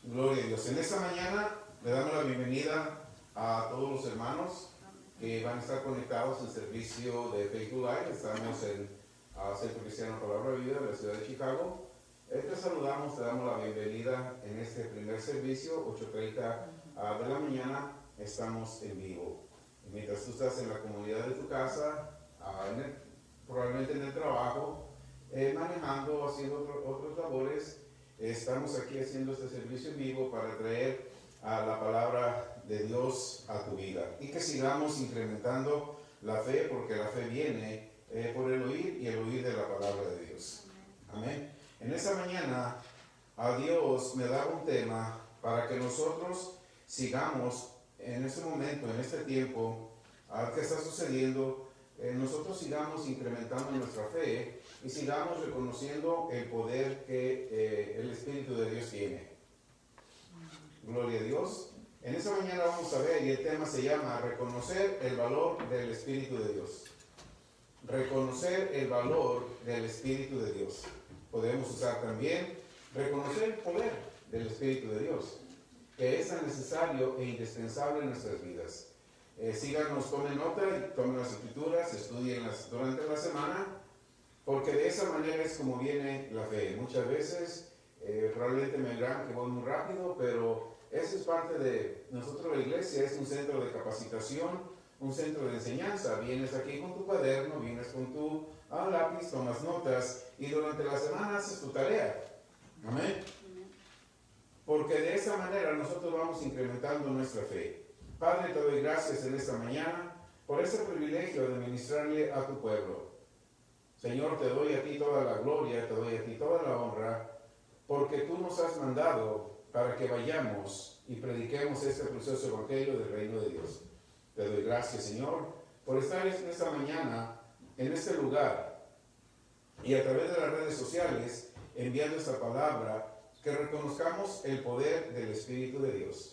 Gloria a Dios. En esta mañana le damos la bienvenida a todos los hermanos que van a estar conectados en servicio de Facebook Live. Estamos en Centro Cristiano Palabra Vida de la ciudad de Chicago. Te saludamos, te damos la bienvenida en este primer servicio, 8:30 de la mañana. Estamos en vivo. Y mientras tú estás en la comunidad de tu casa, probablemente en el trabajo, manejando, haciendo otras labores, estamos aquí haciendo este servicio en vivo para traer la palabra de Dios a tu vida y que sigamos incrementando la fe, porque la fe viene por el oír y el oír de la palabra de Dios. Amén. En esta mañana a Dios me da un tema para que nosotros sigamos en este momento, en este tiempo que está sucediendo, nosotros sigamos incrementando nuestra fe y sigamos reconociendo el poder que el Espíritu de Dios tiene. Gloria a Dios. En esta mañana vamos a ver, y el tema se llama reconocer el valor del Espíritu de Dios. Reconocer el valor del Espíritu de Dios. Podemos usar también reconocer el poder del Espíritu de Dios, que es tan necesario e indispensable en nuestras vidas. Síganos, tomen nota, tomen las escrituras, estudienlas durante la semana, porque de esa manera es como viene la fe. Muchas veces, probablemente me dirán que voy muy rápido, pero eso es parte de nosotros. La iglesia es un centro de capacitación, un centro de enseñanza. Vienes aquí con tu cuaderno, vienes con tu lápiz, tomas notas y durante la semana haces tu tarea. Amén. Porque de esa manera nosotros vamos incrementando nuestra fe. Padre, te doy gracias en esta mañana por ese privilegio de ministrarle a tu pueblo. Señor, te doy a ti toda la gloria, te doy a ti toda la honra, porque tú nos has mandado para que vayamos y prediquemos este precioso evangelio del reino de Dios. Te doy gracias, Señor, por estar en esta mañana, en este lugar, y a través de las redes sociales, enviando esta palabra, que reconozcamos el poder del Espíritu de Dios.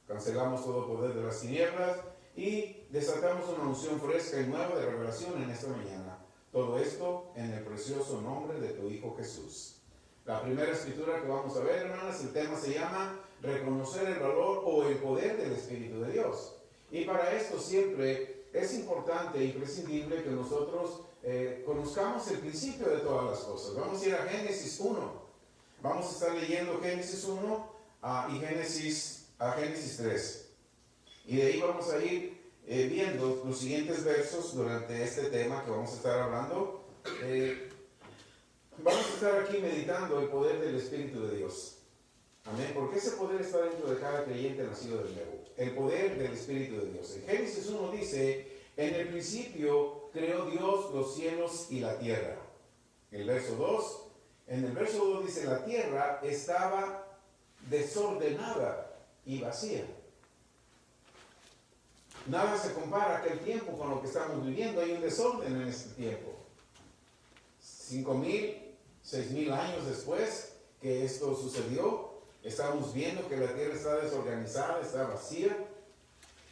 Cancelamos todo poder de las tinieblas y desatamos una unción fresca y nueva de revelación en esta mañana. Todo esto en el precioso nombre de tu Hijo Jesús. La primera escritura que vamos a ver, hermanas, el tema se llama reconocer el valor o el poder del Espíritu de Dios. Y para esto siempre es importante e imprescindible que nosotros conozcamos el principio de todas las cosas. Vamos a ir a Génesis 1. Vamos a estar leyendo Génesis 1 y Génesis 3. Y de ahí vamos a ir viendo los siguientes versos durante este tema que vamos a estar hablando. Vamos a estar aquí meditando el poder del Espíritu de Dios. Amén. Porque ese poder está dentro de cada creyente nacido de nuevo. El poder del Espíritu de Dios. En Génesis 1 dice: en el principio creó Dios los cielos y la tierra. En el verso 2 dice: la tierra estaba desordenada y vacía. Nada se compara a aquel tiempo con lo que estamos viviendo. Hay un desorden en este tiempo. 5,000, 6,000 años después que esto sucedió, estamos viendo que la tierra está desorganizada, está vacía.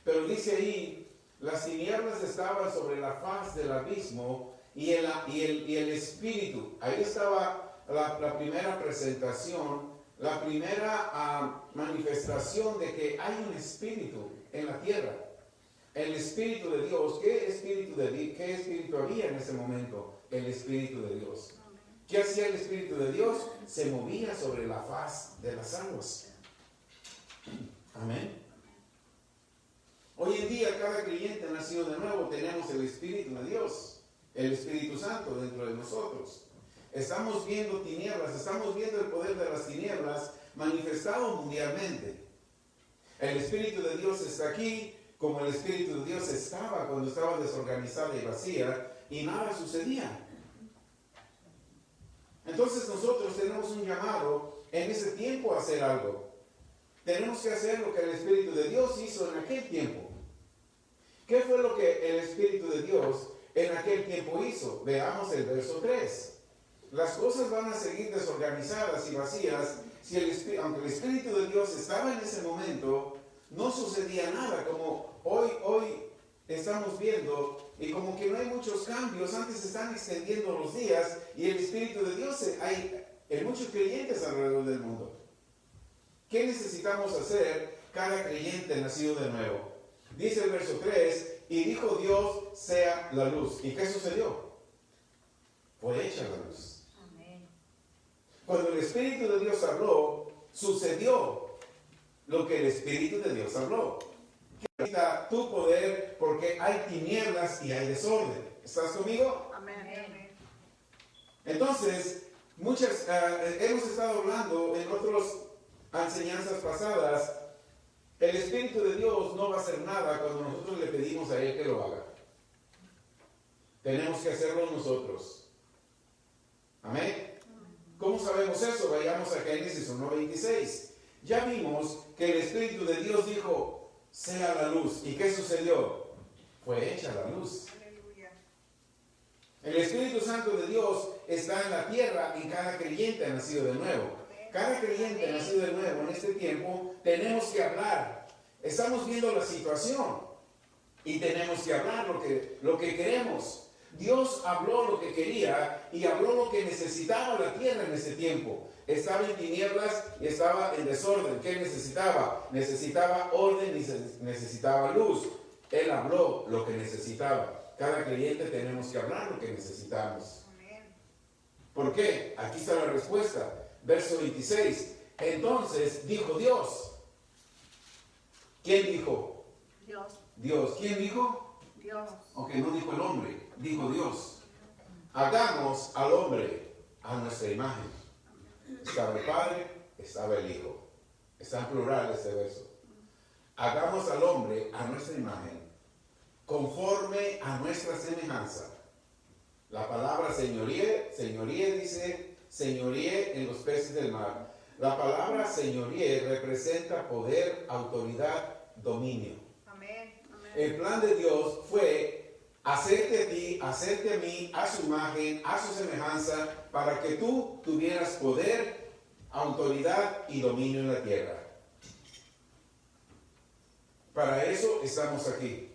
Pero dice ahí: las tinieblas estaban sobre la faz del abismo y el Espíritu. Ahí estaba la primera presentación, la primera manifestación de que hay un espíritu en la tierra. El Espíritu de Dios. ¿Qué espíritu había en ese momento? El Espíritu de Dios. ¿Qué hacía el Espíritu de Dios? Se movía sobre la faz de las aguas. Amén. Hoy en día cada creyente nacido de nuevo tenemos el Espíritu de Dios, el Espíritu Santo dentro de nosotros. Estamos viendo tinieblas, estamos viendo el poder de las tinieblas manifestado mundialmente. El Espíritu de Dios está aquí, como el Espíritu de Dios estaba cuando estaba desorganizada y vacía y nada sucedía. Entonces nosotros tenemos un llamado en ese tiempo a hacer algo. Tenemos que hacer lo que el Espíritu de Dios hizo en aquel tiempo. ¿Qué fue lo que el Espíritu de Dios en aquel tiempo hizo? Veamos el verso 3. Las cosas van a seguir desorganizadas y vacías aunque el Espíritu de Dios estaba en ese momento, no sucedía nada, como hoy estamos viendo, y como que no hay muchos cambios. Antes se están extendiendo los días y el Espíritu de Dios hay en muchos creyentes alrededor del mundo. ¿Qué necesitamos hacer cada creyente nacido de nuevo? Dice el verso 3, y dijo Dios, sea la luz. ¿Y qué sucedió? Fue hecha la luz. Amén. Cuando el Espíritu de Dios habló, sucedió lo que el Espíritu de Dios habló. Quita tu poder porque hay tinieblas y hay desorden. ¿Estás conmigo? Amén. Entonces, hemos estado hablando en otras enseñanzas pasadas. El Espíritu de Dios no va a hacer nada cuando nosotros le pedimos a Él que lo haga. Tenemos que hacerlo nosotros. Amén. ¿Cómo sabemos eso? Vayamos a Génesis 1:26. Ya vimos que el Espíritu de Dios dijo, sea la luz. ¿Y qué sucedió? Fue hecha la luz. Aleluya. El Espíritu Santo de Dios está en la tierra en cada creyente nacido de nuevo. Cada creyente nacido de nuevo en este tiempo tenemos que hablar. Estamos viendo la situación y tenemos que hablar lo que queremos. Dios habló lo que quería y habló lo que necesitaba la tierra en ese tiempo. Estaba en tinieblas y estaba en desorden. ¿Qué necesitaba? Necesitaba orden y necesitaba luz. Él habló lo que necesitaba. Cada creyente tenemos que hablar lo que necesitamos. ¿Por qué? Aquí está la respuesta. Verso 26. Entonces dijo Dios. ¿Quién dijo? Dios. Dios. ¿Quién dijo? Dios. Ok, no dijo el hombre, dijo Dios. Hagamos al hombre a nuestra imagen. Estaba el Padre, estaba el Hijo. Está en plural este verso. Hagamos al hombre a nuestra imagen, conforme a nuestra semejanza. La palabra señoríe dice señoríe en los peces del mar. La palabra señoríe representa poder, autoridad, dominio. Amén. El plan de Dios fue hacerte a ti, hacerte a mí, a su imagen, a su semejanza, para que tú tuvieras poder, autoridad y dominio en la tierra. Para eso estamos aquí.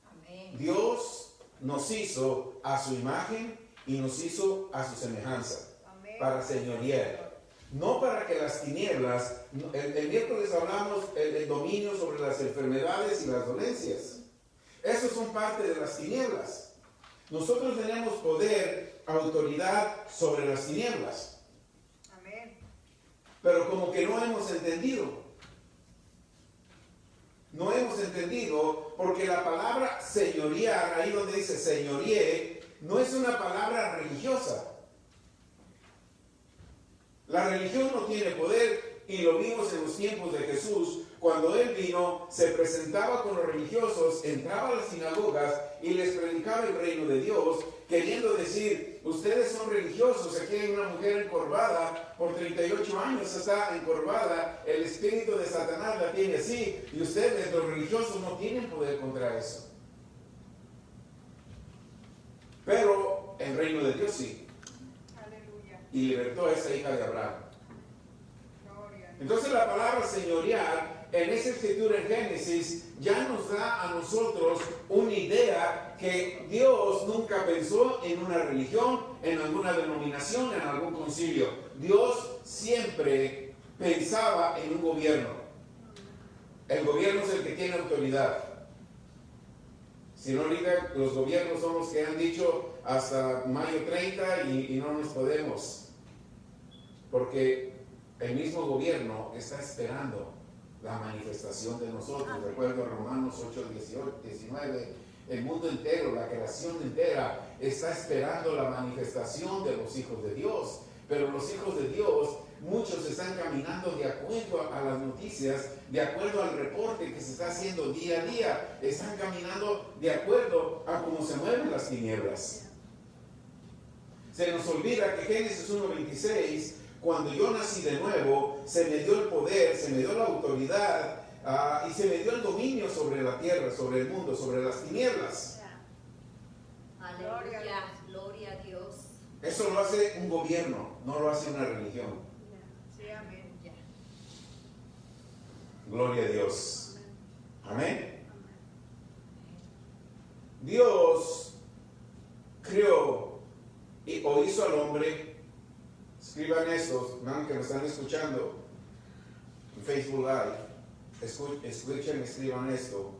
Amén. Dios nos hizo a su imagen y nos hizo a su semejanza. Amén. Para señorear. No para que las tinieblas, el miércoles hablamos el dominio sobre las enfermedades y las dolencias. Esos son parte de las tinieblas. Nosotros tenemos poder, autoridad sobre las tinieblas. Amén. Pero como que no hemos entendido. No hemos entendido porque la palabra señorear, ahí donde dice señoríe, no es una palabra religiosa. La religión no tiene poder y lo vimos en los tiempos de Jesús. Cuando Él vino, se presentaba con los religiosos, entraba a las sinagogas y les predicaba el reino de Dios, queriendo decir, ustedes son religiosos, aquí hay una mujer encorvada, por 38 años está encorvada, el espíritu de Satanás la tiene así, y ustedes, los religiosos, no tienen poder contra eso. Pero el reino de Dios sí. Y libertó a esa hija de Abraham. Entonces la palabra señorear en esa escritura en Génesis ya nos da a nosotros una idea que Dios nunca pensó en una religión, en alguna denominación, en algún concilio. Dios siempre pensaba en un gobierno. El gobierno es el que tiene autoridad. Si no, ahorita los gobiernos son los que han dicho hasta mayo 30 y no nos podemos. Porque el mismo gobierno está esperando la manifestación de nosotros. De acuerdo a Romanos 8, 19, el mundo entero, la creación entera, está esperando la manifestación de los hijos de Dios. Pero los hijos de Dios, muchos están caminando de acuerdo a las noticias, de acuerdo al reporte que se está haciendo día a día. Están caminando de acuerdo a cómo se mueven las tinieblas. Se nos olvida que Génesis 1:26, cuando yo nací de nuevo, se me dio el poder, se me dio la autoridad y se me dio el dominio sobre la tierra, sobre el mundo, sobre las tinieblas. Aleluya, gloria a Dios. Eso lo hace un gobierno, no lo hace una religión. Sí, amén. Gloria a Dios. Amén. Dios creó o hizo al hombre. Escriban esto, hermanos que me están escuchando. Facebook Live, escuchen, escriban esto.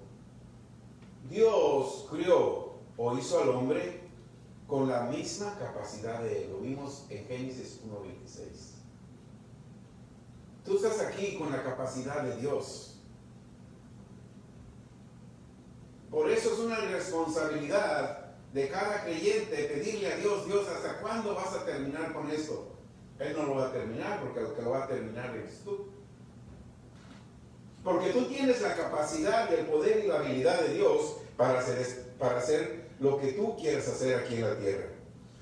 Dios crió o hizo al hombre con la misma capacidad de él. Lo vimos en Génesis 1:26. Tú estás aquí con la capacidad de Dios. Por eso es una responsabilidad de cada creyente pedirle a Dios: Dios, ¿hasta cuándo vas a terminar con esto? Él no lo va a terminar, porque lo que lo va a terminar eres tú. Porque tú tienes la capacidad, el poder y la habilidad de Dios para hacer lo que tú quieres hacer aquí en la tierra.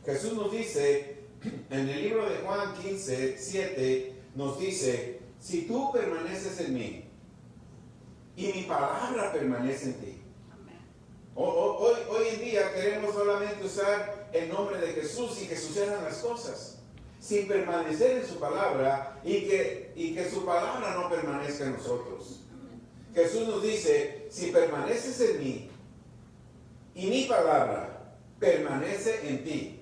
Jesús nos dice en el libro de Juan 15:7, nos dice: si tú permaneces en mí y mi palabra permanece en ti. Hoy en día queremos solamente usar el nombre de Jesús y que sucedan las cosas, sin permanecer en su palabra y que su palabra no permanezca en nosotros. Jesús nos dice: si permaneces en mí y mi palabra permanece en ti,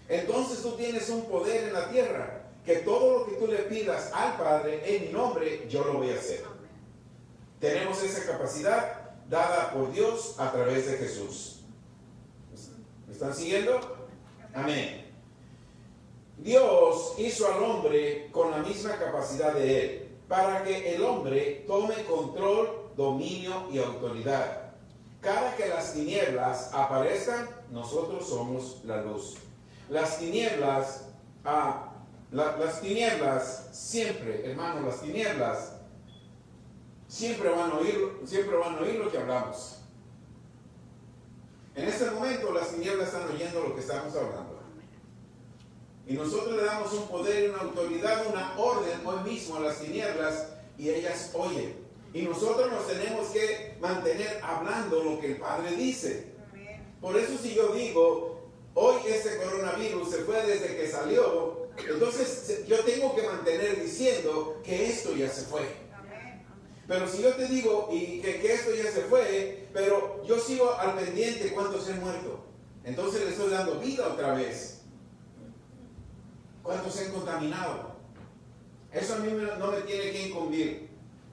entonces tú tienes un poder en la tierra, que todo lo que tú le pidas al Padre en mi nombre, yo lo voy a hacer. Tenemos esa capacidad dada por Dios a través de Jesús. ¿Me están siguiendo? Amén. Dios hizo al hombre con la misma capacidad de él, para que el hombre tome control, dominio y autoridad. Cada que las tinieblas aparezcan, nosotros somos la luz. Las tinieblas siempre, hermanos, las tinieblas siempre van a oír lo que hablamos. En este momento las tinieblas están oyendo lo que estamos hablando. Y nosotros le damos un poder, una autoridad, una orden hoy mismo a las tinieblas, y ellas oyen. Y nosotros nos tenemos que mantener hablando lo que el Padre dice. Por eso, si yo digo, hoy este coronavirus se fue desde que salió, entonces yo tengo que mantener diciendo que esto ya se fue. Pero si yo te digo que esto ya se fue, pero yo sigo al pendiente cuántos se han muerto, entonces le estoy dando vida otra vez. ¿Cuántos se han contaminado? Eso a mí no me tiene que incumbir.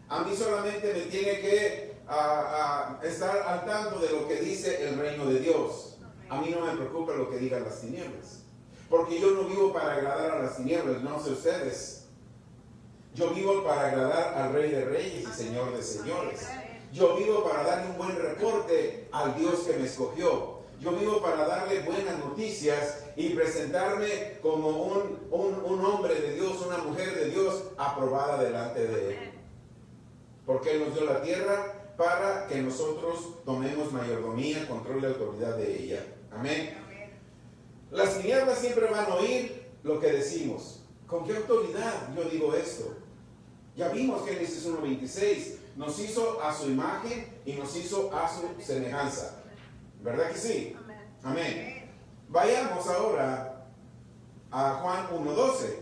A mí solamente me tiene que estar al tanto de lo que dice el reino de Dios. A mí no me preocupa lo que digan las tinieblas, porque yo no vivo para agradar a las tinieblas, no sé ustedes. Yo vivo para agradar al Rey de Reyes y Señor de Señores. Yo vivo para darle un buen reporte al Dios que me escogió. Yo vivo para darle buenas noticias y presentarme como un hombre de Dios, una mujer de Dios aprobada delante de Él. Porque Él nos dio la tierra para que nosotros tomemos mayordomía, control y autoridad de ella. Amén. Las tinieblas siempre van a oír lo que decimos. ¿Con qué autoridad yo digo esto? Ya vimos Génesis 1:26. Nos hizo a su imagen y nos hizo a su semejanza. ¿Verdad que sí? Amén. Vayamos ahora a Juan 1:12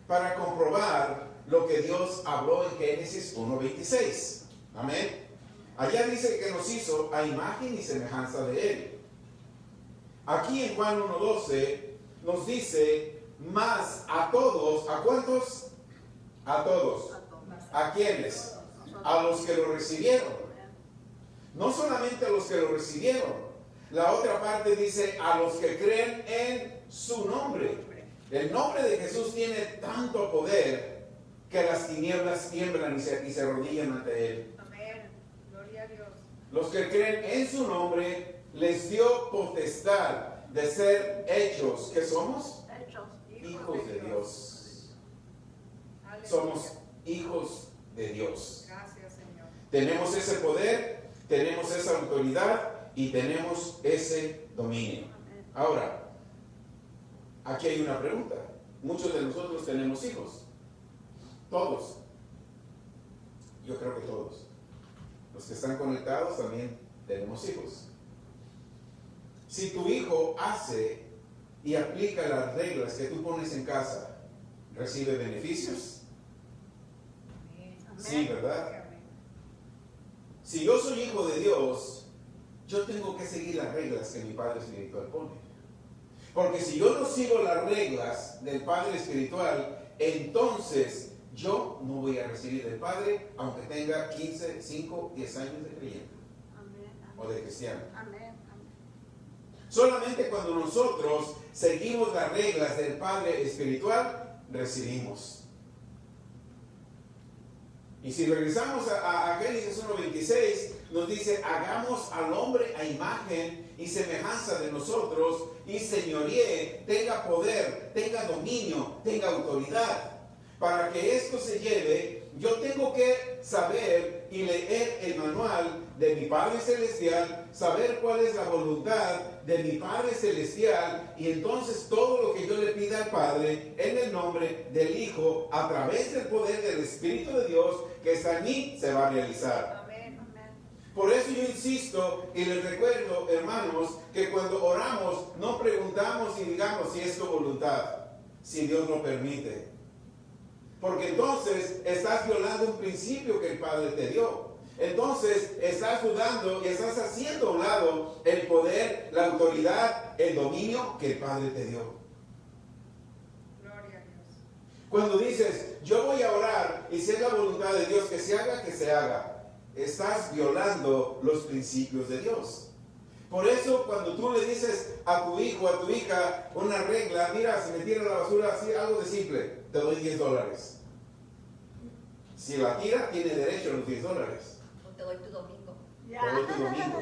para comprobar lo que Dios habló en Génesis 1:26. Amén. Allá dice que nos hizo a imagen y semejanza de Él. Aquí en Juan 1:12 nos dice: más a todos. ¿A cuántos? A todos. ¿A quiénes? A los que lo recibieron. No solamente a los que lo recibieron. La otra parte dice: a los que creen en su nombre. El nombre de Jesús tiene tanto poder que las tinieblas tiemblan y se arrodillan ante Él. Amén. Gloria a Dios. Los que creen en su nombre les dio potestad de ser hechos. ¿Qué somos? Hijos de Dios. Somos hijos de Dios. Gracias, Señor. Tenemos ese poder, tenemos esa autoridad y tenemos ese dominio. Ahora, aquí hay una pregunta. Muchos de nosotros tenemos hijos. Todos. Yo creo que todos. Los que están conectados también tenemos hijos. Si tu hijo hace y aplica las reglas que tú pones en casa, ¿recibe beneficios? Sí, ¿verdad? Si yo soy hijo de Dios, yo tengo que seguir las reglas que mi Padre Espiritual pone. Porque si yo no sigo las reglas del Padre Espiritual, entonces yo no voy a recibir del Padre aunque tenga 15, 5, 10 años de creyente o de cristiano. Solamente cuando nosotros seguimos las reglas del Padre espiritual, recibimos. Y si regresamos a Génesis 1:26, nos dice, hagamos al hombre a imagen y semejanza de nosotros, y señoríe, tenga poder, tenga dominio, tenga autoridad. Para que esto se lleve, yo tengo que saber y leer el manual de mi Padre Celestial, saber cuál es la voluntad de mi Padre Celestial, y entonces todo lo que yo le pida al Padre, en el nombre del Hijo, a través del poder del Espíritu de Dios que está en mí, se va a realizar. Por eso yo insisto y les recuerdo, hermanos, que cuando oramos no preguntamos y digamos si es tu voluntad, si Dios lo permite. Porque entonces estás violando un principio que el Padre te dio. Entonces estás dudando y estás haciendo a un lado el poder, la autoridad, el dominio que el Padre te dio. Gloria a Dios. Cuando dices, yo voy a orar y si es la voluntad de Dios que se haga, estás violando los principios de Dios. Por eso cuando tú le dices a tu hijo, a tu hija, una regla, mira, si me tira la basura así, algo de simple, te doy $10. Si la tira, tiene derecho a los $10. O te doy tu domingo. Te doy tu domingo.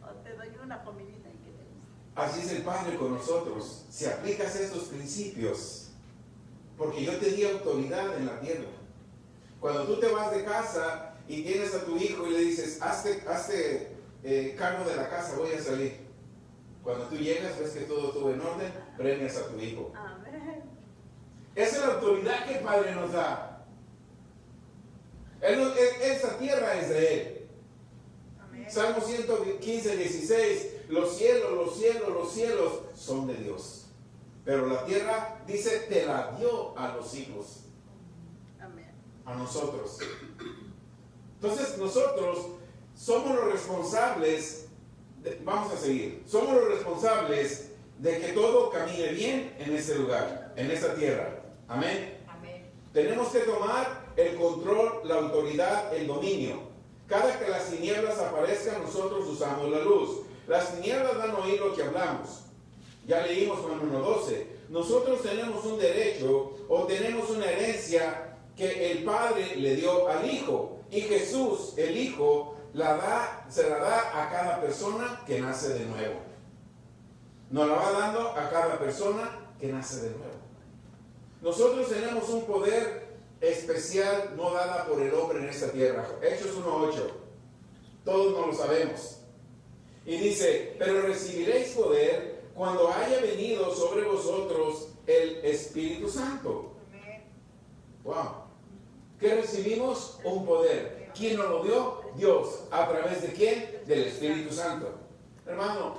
O te doy una comidita y que te guste. Así es el Padre con nosotros. Si aplicas estos principios, porque yo te di autoridad en la tierra. Cuando tú te vas de casa y tienes a tu hijo y le dices, hazte cargo de la casa, voy a salir. Cuando tú llegas, ves que todo estuvo en orden, premias a tu hijo. Amén. Esa es la autoridad que el Padre nos da. Esa tierra es de Él. Amén. Salmo 115, 16, los cielos son de Dios. Pero la tierra, dice, te la dio a los hijos, Amén. a nosotros. Entonces nosotros somos los responsables, vamos a seguir, somos los responsables de que todo camine bien en ese lugar, en esa tierra. Amén. Amén. Tenemos que tomar el control, la autoridad, el dominio. Cada que las tinieblas aparezcan, nosotros usamos la luz. Las tinieblas van a oír lo que hablamos. Ya leímos Juan 1:12. Nosotros tenemos un derecho o tenemos una herencia que el Padre le dio al Hijo. Y Jesús, el Hijo, se la da a cada persona que nace de nuevo. Nos la va dando a cada persona que nace de nuevo. Nosotros tenemos un poder especial no dada por el hombre en esta tierra. Hechos 1:8. Todos no lo sabemos. Y dice, pero recibiréis poder cuando haya venido sobre vosotros el Espíritu Santo. Amén. Wow. ¿Qué recibimos? Un poder. ¿Quién nos lo dio? Dios. ¿A través de quién? Del Espíritu Santo. Hermano,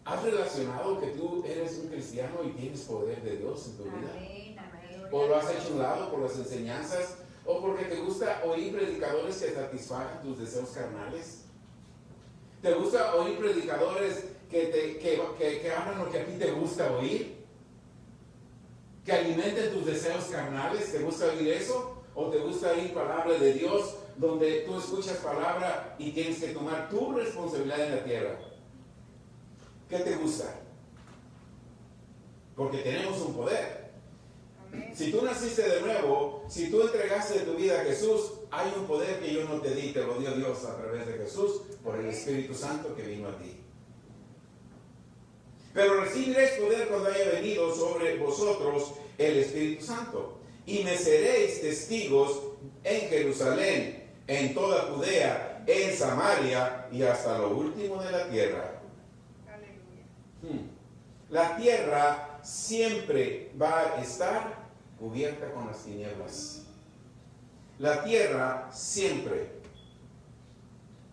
¿has relacionado que tú eres un cristiano y tienes poder de Dios en tu vida? Amén. Amén. ¿O lo has hecho a un lado por las enseñanzas? ¿O porque te gusta oír predicadores que satisfagan tus deseos carnales? ¿Te gusta oír predicadores que hablan lo que a ti te gusta oír? ¿Que alimenten tus deseos carnales? ¿Te gusta oír eso? ¿O te gusta oír palabra de Dios donde tú escuchas palabra y tienes que tomar tu responsabilidad en la tierra? ¿Qué te gusta? Porque tenemos un poder. Amén. Si tú naciste de nuevo, si tú entregaste tu vida a Jesús, hay un poder que yo no te di, te lo dio Dios a través de Jesús por el Espíritu Santo que vino a ti. Pero recibiréis poder cuando haya venido sobre vosotros el Espíritu Santo. Y me seréis testigos en Jerusalén, en toda Judea, en Samaria y hasta lo último de la tierra. Aleluya. La tierra siempre va a estar cubierta con las tinieblas. La tierra siempre.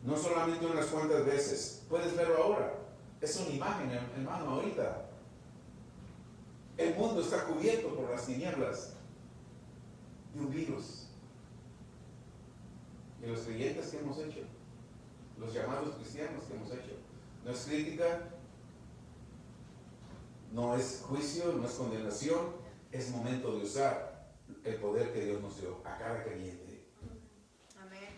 No solamente unas cuantas veces. Puedes verlo ahora. Es una imagen, hermano, ahorita. El mundo está cubierto por las tinieblas de un virus. Y los creyentes que hemos hecho, los llamados cristianos que hemos hecho, no es crítica, no es juicio, no es condenación, es momento de usar el poder que Dios nos dio a cada creyente. Amén.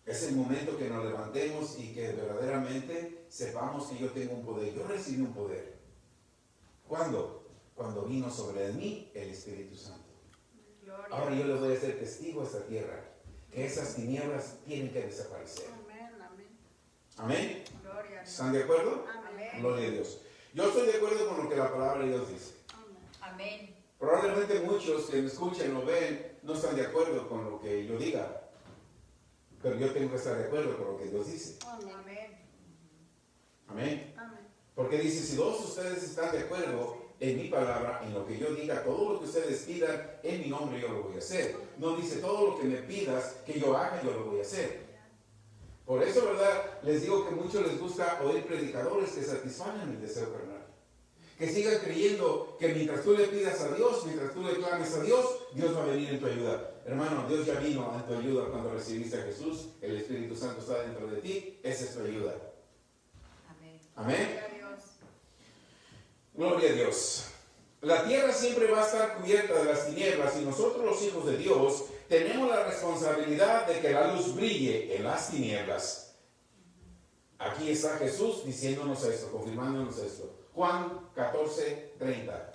Es el momento que nos levantemos y que verdaderamente sepamos que yo tengo un poder. Yo recibí un poder. ¿Cuándo? Cuando vino sobre mí el Espíritu Santo. Gloria. Ahora yo les voy a ser testigo a esta tierra, que esas tinieblas tienen que desaparecer. Amén, amén. Amén. Gloria a Dios. ¿Están de acuerdo? Amén. Gloria a Dios. Yo estoy de acuerdo con lo que la palabra de Dios dice. Amén. Probablemente muchos que me escuchen o ven no están de acuerdo con lo que yo diga, pero yo tengo que estar de acuerdo con lo que Dios dice. Amén. Amén. Amén. Amén. Porque dice, si todos ustedes están de acuerdo en mi palabra, en lo que yo diga, todo lo que ustedes pidan en mi nombre yo lo voy a hacer. No dice, todo lo que me pidas que yo haga, yo lo voy a hacer. Por eso, ¿verdad? Les digo que muchos les gusta oír predicadores que satisfagan el deseo carnal. Que sigan creyendo que mientras tú le pidas a Dios, mientras tú le clames a Dios, Dios va a venir en tu ayuda. Hermano, Dios ya vino en tu ayuda cuando recibiste a Jesús. El Espíritu Santo está dentro de ti. Esa es tu ayuda. Amén. Amén. Gloria a Dios. Gloria a Dios. La tierra siempre va a estar cubierta de las tinieblas y nosotros los hijos de Dios tenemos la responsabilidad de que la luz brille en las tinieblas. Aquí está Jesús diciéndonos esto, confirmándonos esto. Juan 14:30.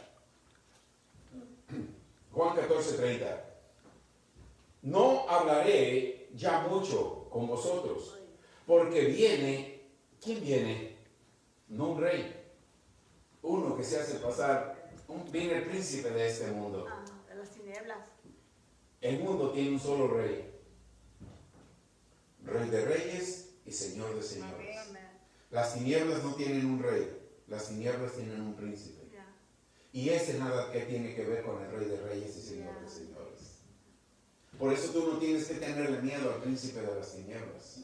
Juan 14:30. No hablaré ya mucho con vosotros, porque viene, ¿quién viene? No un rey, uno que se hace pasar, viene el príncipe de este mundo. De las tinieblas. El mundo tiene un solo rey, Rey de reyes y Señor de señores. Amén. Las tinieblas no tienen un rey, las tinieblas tienen un príncipe. Ya. Y ese nada que tiene que ver con el Rey de reyes y Señor de señores. Por eso tú no tienes que tenerle miedo al príncipe de las tinieblas.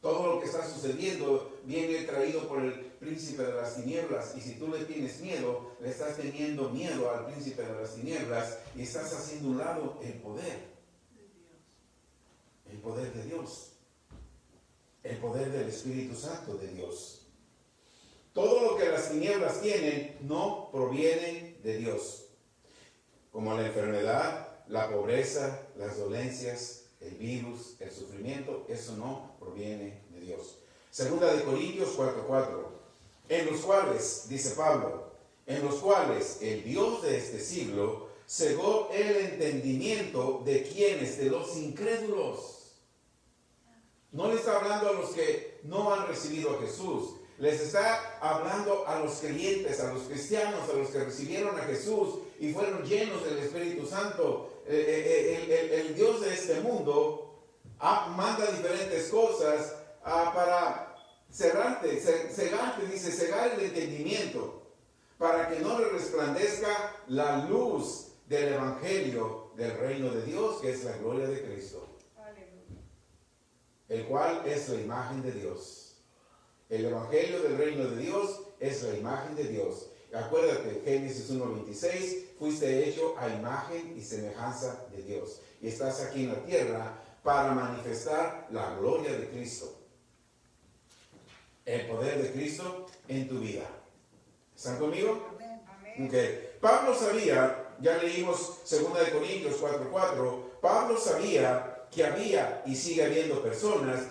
Todo lo que está sucediendo viene traído por el príncipe de las tinieblas. Y si tú le tienes miedo, le estás teniendo miedo al príncipe de las tinieblas y estás haciendo a un lado el poder. El poder de Dios. El poder del Espíritu Santo de Dios. Todo lo que las tinieblas tienen no proviene de Dios. Como la enfermedad, la pobreza, las dolencias, el virus, el sufrimiento, eso no proviene de Dios. Segunda de Corintios 4:4. En los cuales, dice Pablo, en los cuales el Dios de este siglo cegó el entendimiento de quienes, de los incrédulos. No le está hablando a los que no han recibido a Jesús. Les está hablando a los creyentes, a los cristianos, a los que recibieron a Jesús y fueron llenos del Espíritu Santo. El Dios de este mundo manda diferentes cosas para cegarte, dice, cegar el entendimiento, para que no le resplandezca la luz del Evangelio del reino de Dios, que es la gloria de Cristo, Aleluya. el cual es la imagen de Dios. El Evangelio del reino de Dios es la imagen de Dios. Acuérdate, Génesis 1:26, fuiste hecho a imagen y semejanza de Dios. Y estás aquí en la tierra para manifestar la gloria de Cristo. El poder de Cristo en tu vida. ¿Están conmigo? Amén. Amén. Okay. Pablo sabía, ya leímos 2 Corintios 4:4, Pablo sabía que había y sigue habiendo personas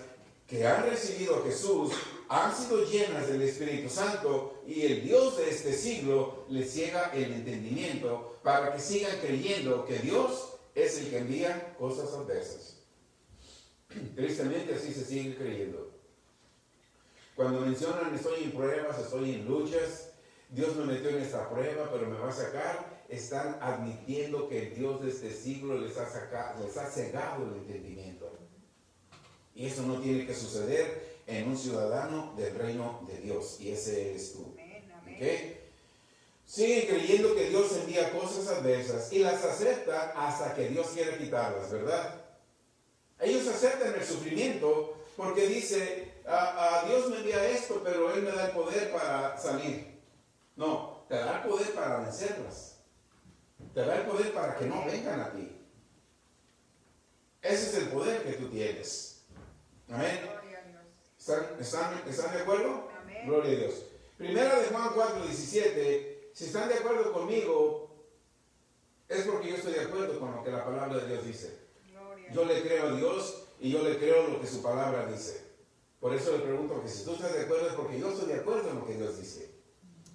que han recibido a Jesús, han sido llenas del Espíritu Santo y el Dios de este siglo les ciega el entendimiento para que sigan creyendo que Dios es el que envía cosas adversas. Tristemente así se sigue creyendo. Cuando mencionan estoy en pruebas, estoy en luchas, Dios me metió en esta prueba pero me va a sacar, están admitiendo que el Dios de este siglo les ha cegado el entendimiento. Y eso no tiene que suceder en un ciudadano del reino de Dios. Y ese eres tú. Amén. Amén. ¿Okay? Siguen creyendo que Dios envía cosas adversas y las aceptan hasta que Dios quiera quitarlas, ¿verdad? Ellos aceptan el sufrimiento porque dice, Dios me envía esto, pero Él me da el poder para salir. No, te da el poder para vencerlas. Te da el poder para que no vengan a ti. Ese es el poder que tú tienes. Amén. Gloria a Dios. ¿Están de acuerdo? Amén. Gloria a Dios. Primera de Juan 4:17. Si están de acuerdo conmigo, es porque yo estoy de acuerdo con lo que la palabra de Dios dice. Gloria. Yo le creo a Dios y yo le creo lo que su palabra dice. Por eso le pregunto que si tú estás de acuerdo es porque yo estoy de acuerdo en lo que Dios dice.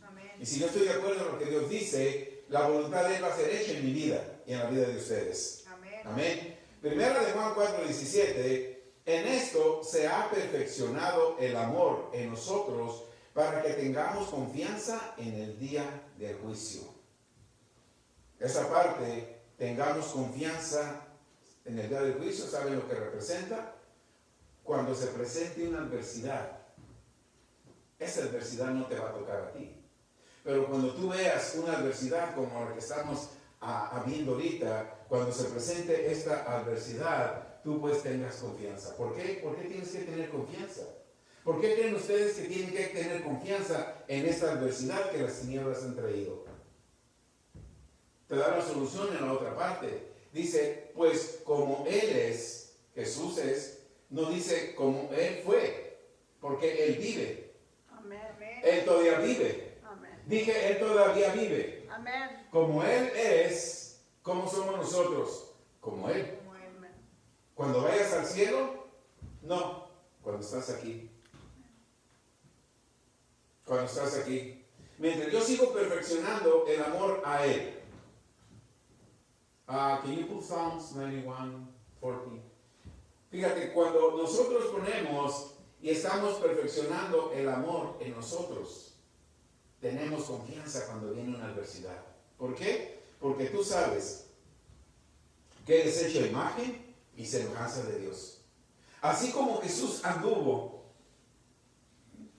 Amén. Y si yo estoy de acuerdo en lo que Dios dice, la voluntad de Él va a ser hecha en mi vida y en la vida de ustedes. Amén. Amén. Primera de Juan 4:17. En esto se ha perfeccionado el amor en nosotros para que tengamos confianza en el día del juicio. Esa parte, tengamos confianza en el día del juicio, ¿saben lo que representa? Cuando se presente una adversidad, esa adversidad no te va a tocar a ti. Pero cuando tú veas una adversidad como la que estamos viendo ahorita, cuando se presente esta adversidad, tú pues tengas confianza. ¿Por qué? ¿Por qué tienes que tener confianza? ¿Por qué creen ustedes que tienen que tener confianza en esta adversidad que las tinieblas han traído? Te da la solución en la otra parte. Dice, pues como Él es, Jesús es, no dice como Él fue, porque Él vive. Amén. Él todavía vive. Amén. Dije, Él todavía vive. Amén. Como Él es, ¿cómo somos nosotros? Como Él. Como Él. Amén. Cuando vayas al cielo, no. Cuando estás aquí. Cuando estás aquí. Mientras yo sigo perfeccionando el amor a Él. Can you put Psalms 91:14? Fíjate, cuando nosotros ponemos y estamos perfeccionando el amor en nosotros, tenemos confianza cuando viene una adversidad. ¿Por qué? Porque tú sabes que eres hecho imagen y semejanza de Dios. Así como Jesús anduvo,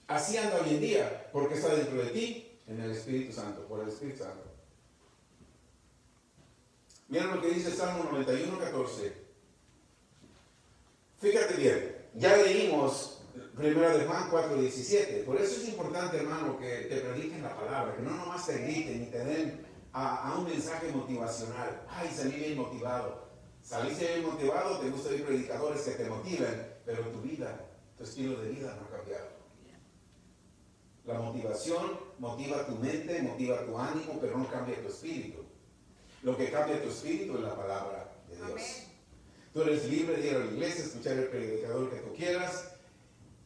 así anda hoy en día, porque está dentro de ti, en el Espíritu Santo, por el Espíritu Santo. Mira lo que dice Salmo 91:14. Fíjate bien, ya leímos 1 de Juan 4:17. Por eso es importante, hermano, que te prediquen la palabra, que no nomás te griten y te den a un mensaje motivacional. Ay, salí bien motivado. Saliste bien motivado, te gusta oír predicadores que te motiven, pero tu vida, tu estilo de vida no ha cambiado. La motivación motiva tu mente, motiva tu ánimo, pero no cambia tu espíritu. Lo que cambia tu espíritu es la palabra de Dios. Amén. Tú eres libre de ir a la iglesia, escuchar el predicador que tú quieras.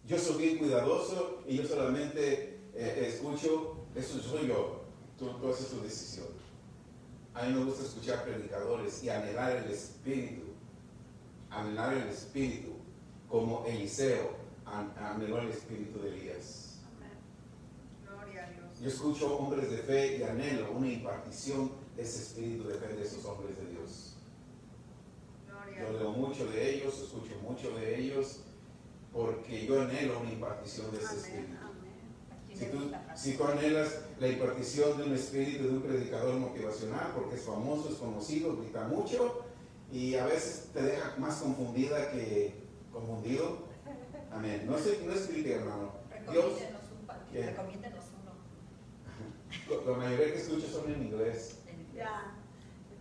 Yo soy bien cuidadoso y yo solamente escucho, eso soy yo. Tú haces tu decisión. A mí me gusta escuchar predicadores y anhelar el espíritu. Anhelar el espíritu, como Eliseo anheló el espíritu de Elías. Amén. Gloria a Dios. Yo escucho hombres de fe y anhelo una impartición de ese espíritu de fe de esos hombres de Dios. Gloria a Yo Dios. leo mucho de ellos, escucho mucho de ellos, porque yo anhelo una impartición de ese Amén. espíritu. Amén. Si tú anhelas la impartición de un espíritu de un predicador motivacional, porque es famoso, es conocido, grita mucho y a veces te deja más confundida que confundido. Amén. No es crítica, hermano. Dios, Recomiéndenos un par, ¿qué? recomiéndenos uno. la mayoría que escucho son en inglés. Ya,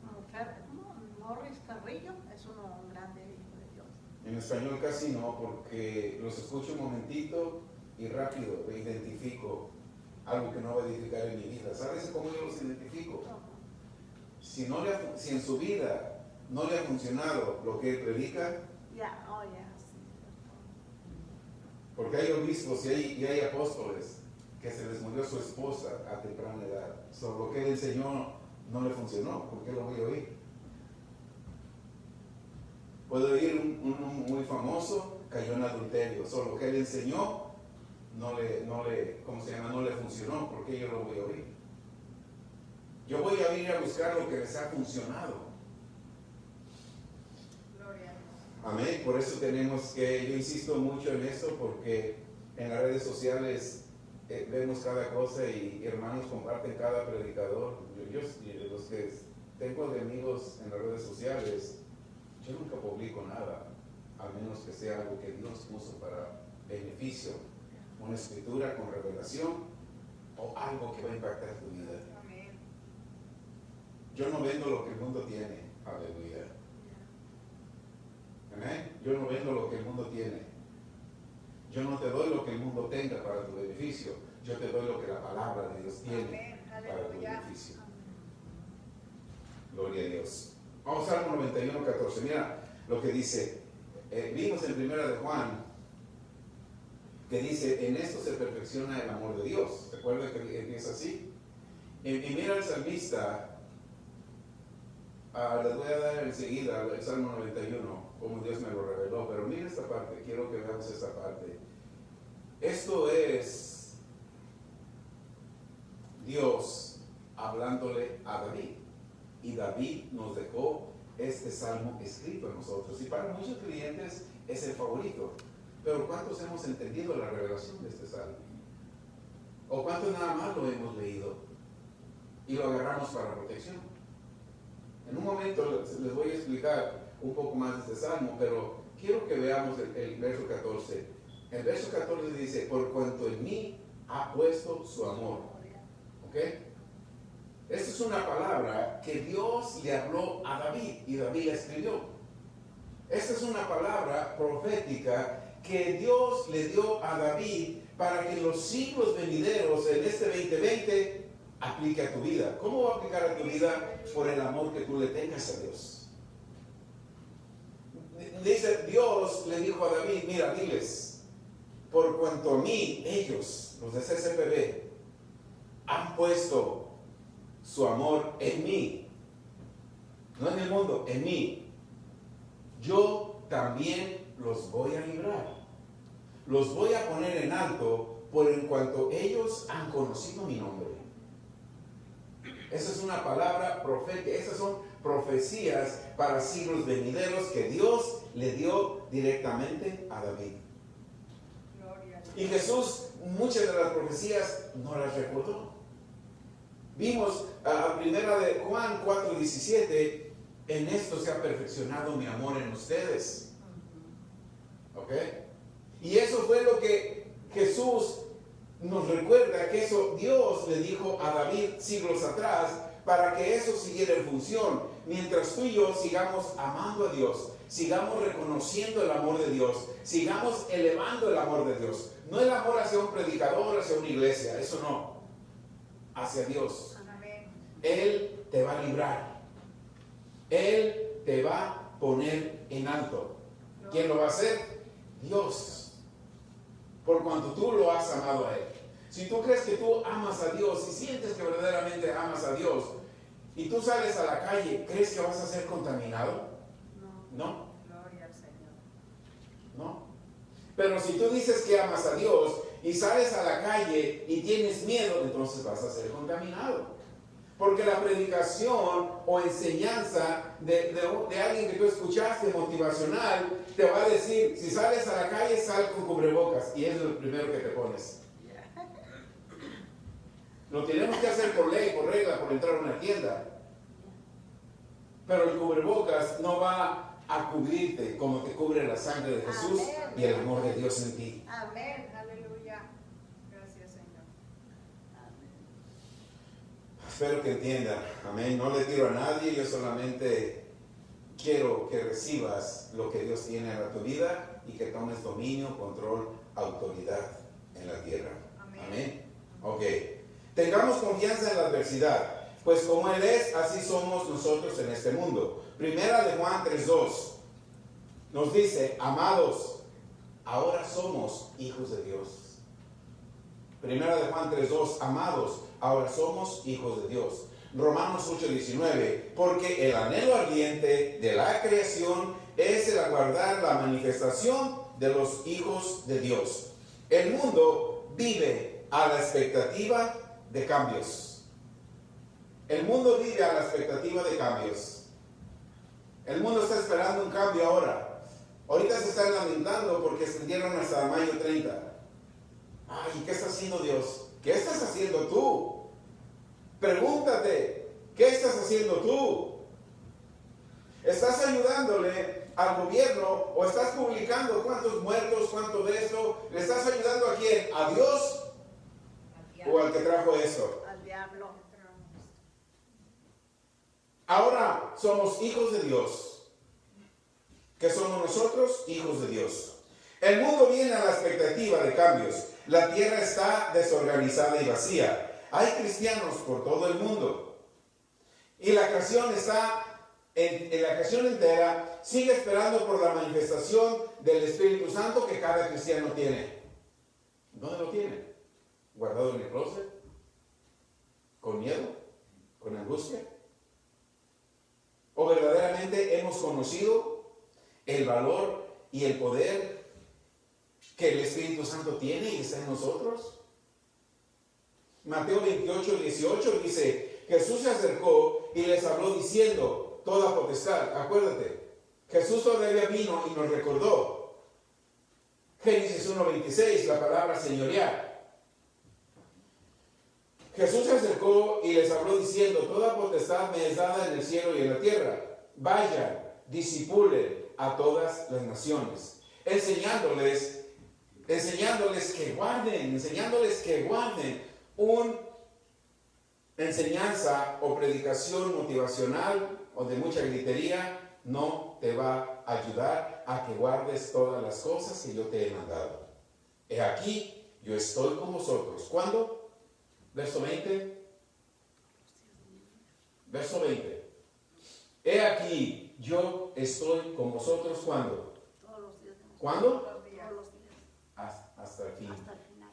como Morris Carrillo es un grande hijo de Dios. En español casi no, porque los escucho un momentito y rápido me identifico algo que no va a edificar en mi vida. ¿Sabes cómo yo los identifico? Si en su vida no le ha funcionado lo que él predica, Ya, oh ya, sí. porque hay obispos y hay apóstoles que se les murió su esposa a temprana edad. Lo que él enseñó no le funcionó, ¿por qué lo voy a oír? Puedo oír un muy famoso, cayó en adulterio. Lo que él enseñó no le funcionó, ¿por qué yo lo voy a oír? Yo voy a ir a buscar lo que les ha funcionado. Gloria a Dios. Amén. Por eso yo insisto mucho en esto, porque en las redes sociales vemos cada cosa y hermanos comparten cada predicador. Los que tengo de amigos en las redes sociales, yo nunca publico nada, al menos que sea algo que Dios puso para beneficio, una escritura con revelación o algo que va a impactar tu vida. Amén. Yo no vendo lo que el mundo tiene, aleluya. Amén. Yo no vendo lo que el mundo tiene. Yo no te doy lo que el mundo tenga para tu beneficio. Yo te doy lo que la palabra de Dios tiene Amén. para tu Aleluya. beneficio. Gloria a Dios. Vamos al Salmo 91, 14. Mira lo que dice. Vimos en primera de Juan que dice, en esto se perfecciona el amor de Dios. ¿Recuerda que empieza así? Y mira el salmista, les voy a dar enseguida el Salmo 91, como Dios me lo reveló, pero mira esta parte, quiero que veamos esta parte. Esto es Dios hablándole a David, y David nos dejó este salmo escrito a nosotros, y para muchos creyentes es el favorito. Pero ¿cuántos hemos entendido la revelación de este salmo? ¿O cuántos nada más lo hemos leído y lo agarramos para protección? En un momento les voy a explicar un poco más de este salmo, pero quiero que veamos el verso 14. El verso 14 dice, por cuanto en mí ha puesto su amor. ¿Ok? Esta es una palabra que Dios le habló a David y David la escribió. Esta es una palabra profética que Dios le dio a David para que en los siglos venideros, en este 2020, aplique a tu vida. ¿Cómo va a aplicar a tu vida? Por el amor que tú le tengas a Dios. Dice, Dios le dijo a David, mira, diles, por cuanto a mí, ellos, los de CCPB, han puesto su amor en mí, no en el mundo, en mí, yo también los voy a librar. Los voy a poner en alto por en cuanto ellos han conocido mi nombre. Esa es una palabra profética. Esas son profecías para siglos venideros que Dios le dio directamente a David. Gloria a Dios. Y Jesús muchas de las profecías no las recordó. Vimos a primera de Juan 4:17, en esto se ha perfeccionado mi amor en ustedes. ¿Ok? Y eso fue lo que Jesús nos recuerda, que eso Dios le dijo a David siglos atrás, para que eso siguiera en función. Mientras tú y yo sigamos amando a Dios, sigamos reconociendo el amor de Dios, sigamos elevando el amor de Dios. No el amor hacia un predicador, hacia una iglesia, eso no. Hacia Dios. Amén. Él te va a librar. Él te va a poner en alto. ¿Quién lo va a hacer? Dios. Por cuanto tú lo has amado a Él. Si tú crees que tú amas a Dios y sientes que verdaderamente amas a Dios y tú sales a la calle, ¿crees que vas a ser contaminado? No. Gloria al Señor. No. Pero si tú dices que amas a Dios y sales a la calle y tienes miedo, entonces vas a ser contaminado. Porque la predicación o enseñanza de alguien que tú escuchaste motivacional te va a decir, si sales a la calle, sal con cubrebocas. Y eso es lo primero que te pones. Lo tenemos que hacer por ley, por regla, por entrar a una tienda. Pero el cubrebocas no va a cubrirte como te cubre la sangre de Jesús y el amor de Dios en ti. Amén. Aleluya. Gracias, Señor. Espero que entiendan. Amén. No le tiro a nadie, yo solamente quiero que recibas lo que Dios tiene para tu vida y que tomes dominio, control, autoridad en la tierra. Amén. Amén. Ok. Tengamos confianza en la adversidad, pues como Él es, así somos nosotros en este mundo. Primera de Juan 3:2 nos dice, amados, ahora somos hijos de Dios. Primera de Juan 3:2, amados, ahora somos hijos de Dios. Romanos 8:19, porque el anhelo ardiente de la creación es el aguardar la manifestación de los hijos de Dios. El mundo vive a la expectativa de cambios. El mundo vive a la expectativa de cambios. El mundo está esperando un cambio ahora. Ahorita se están lamentando porque extendieron hasta mayo 30. Ay, ¿qué está haciendo Dios? ¿Qué estás haciendo tú? Pregúntate, ¿qué estás haciendo tú? ¿Estás ayudándole al gobierno o estás publicando cuántos muertos, cuánto de esto? ¿Le estás ayudando a quién? ¿A Dios o al que trajo esto? Al diablo. Ahora somos hijos de Dios. ¿Qué somos nosotros? Hijos de Dios. El mundo viene a la expectativa de cambios. La tierra está desorganizada y vacía. Hay cristianos por todo el mundo Y la creación en la creación entera sigue esperando por la manifestación del Espíritu Santo que cada cristiano tiene. ¿Dónde lo tiene? ¿Guardado en el closet? ¿Con miedo? ¿Con angustia? ¿O verdaderamente hemos conocido el valor y el poder que el Espíritu Santo tiene y está en nosotros? Mateo 28, 18 dice: Jesús se acercó y les habló diciendo: toda potestad. Acuérdate, Jesús todavía vino y nos recordó. Génesis 1:26, la palabra señorear. Jesús se acercó y les habló diciendo: toda potestad me es dada en el cielo y en la tierra. Vayan, discipulen a todas las naciones, enseñándoles que guarden una enseñanza o predicación motivacional o de mucha gritería no te va a ayudar a que guardes todas las cosas que yo te he mandado. He aquí, yo estoy con vosotros. ¿Cuándo? Verso 20. Verso 20. He aquí, yo estoy con vosotros. ¿Cuándo? Todos los días. ¿Cuándo? Todos los días. Hasta el fin. Hasta el final.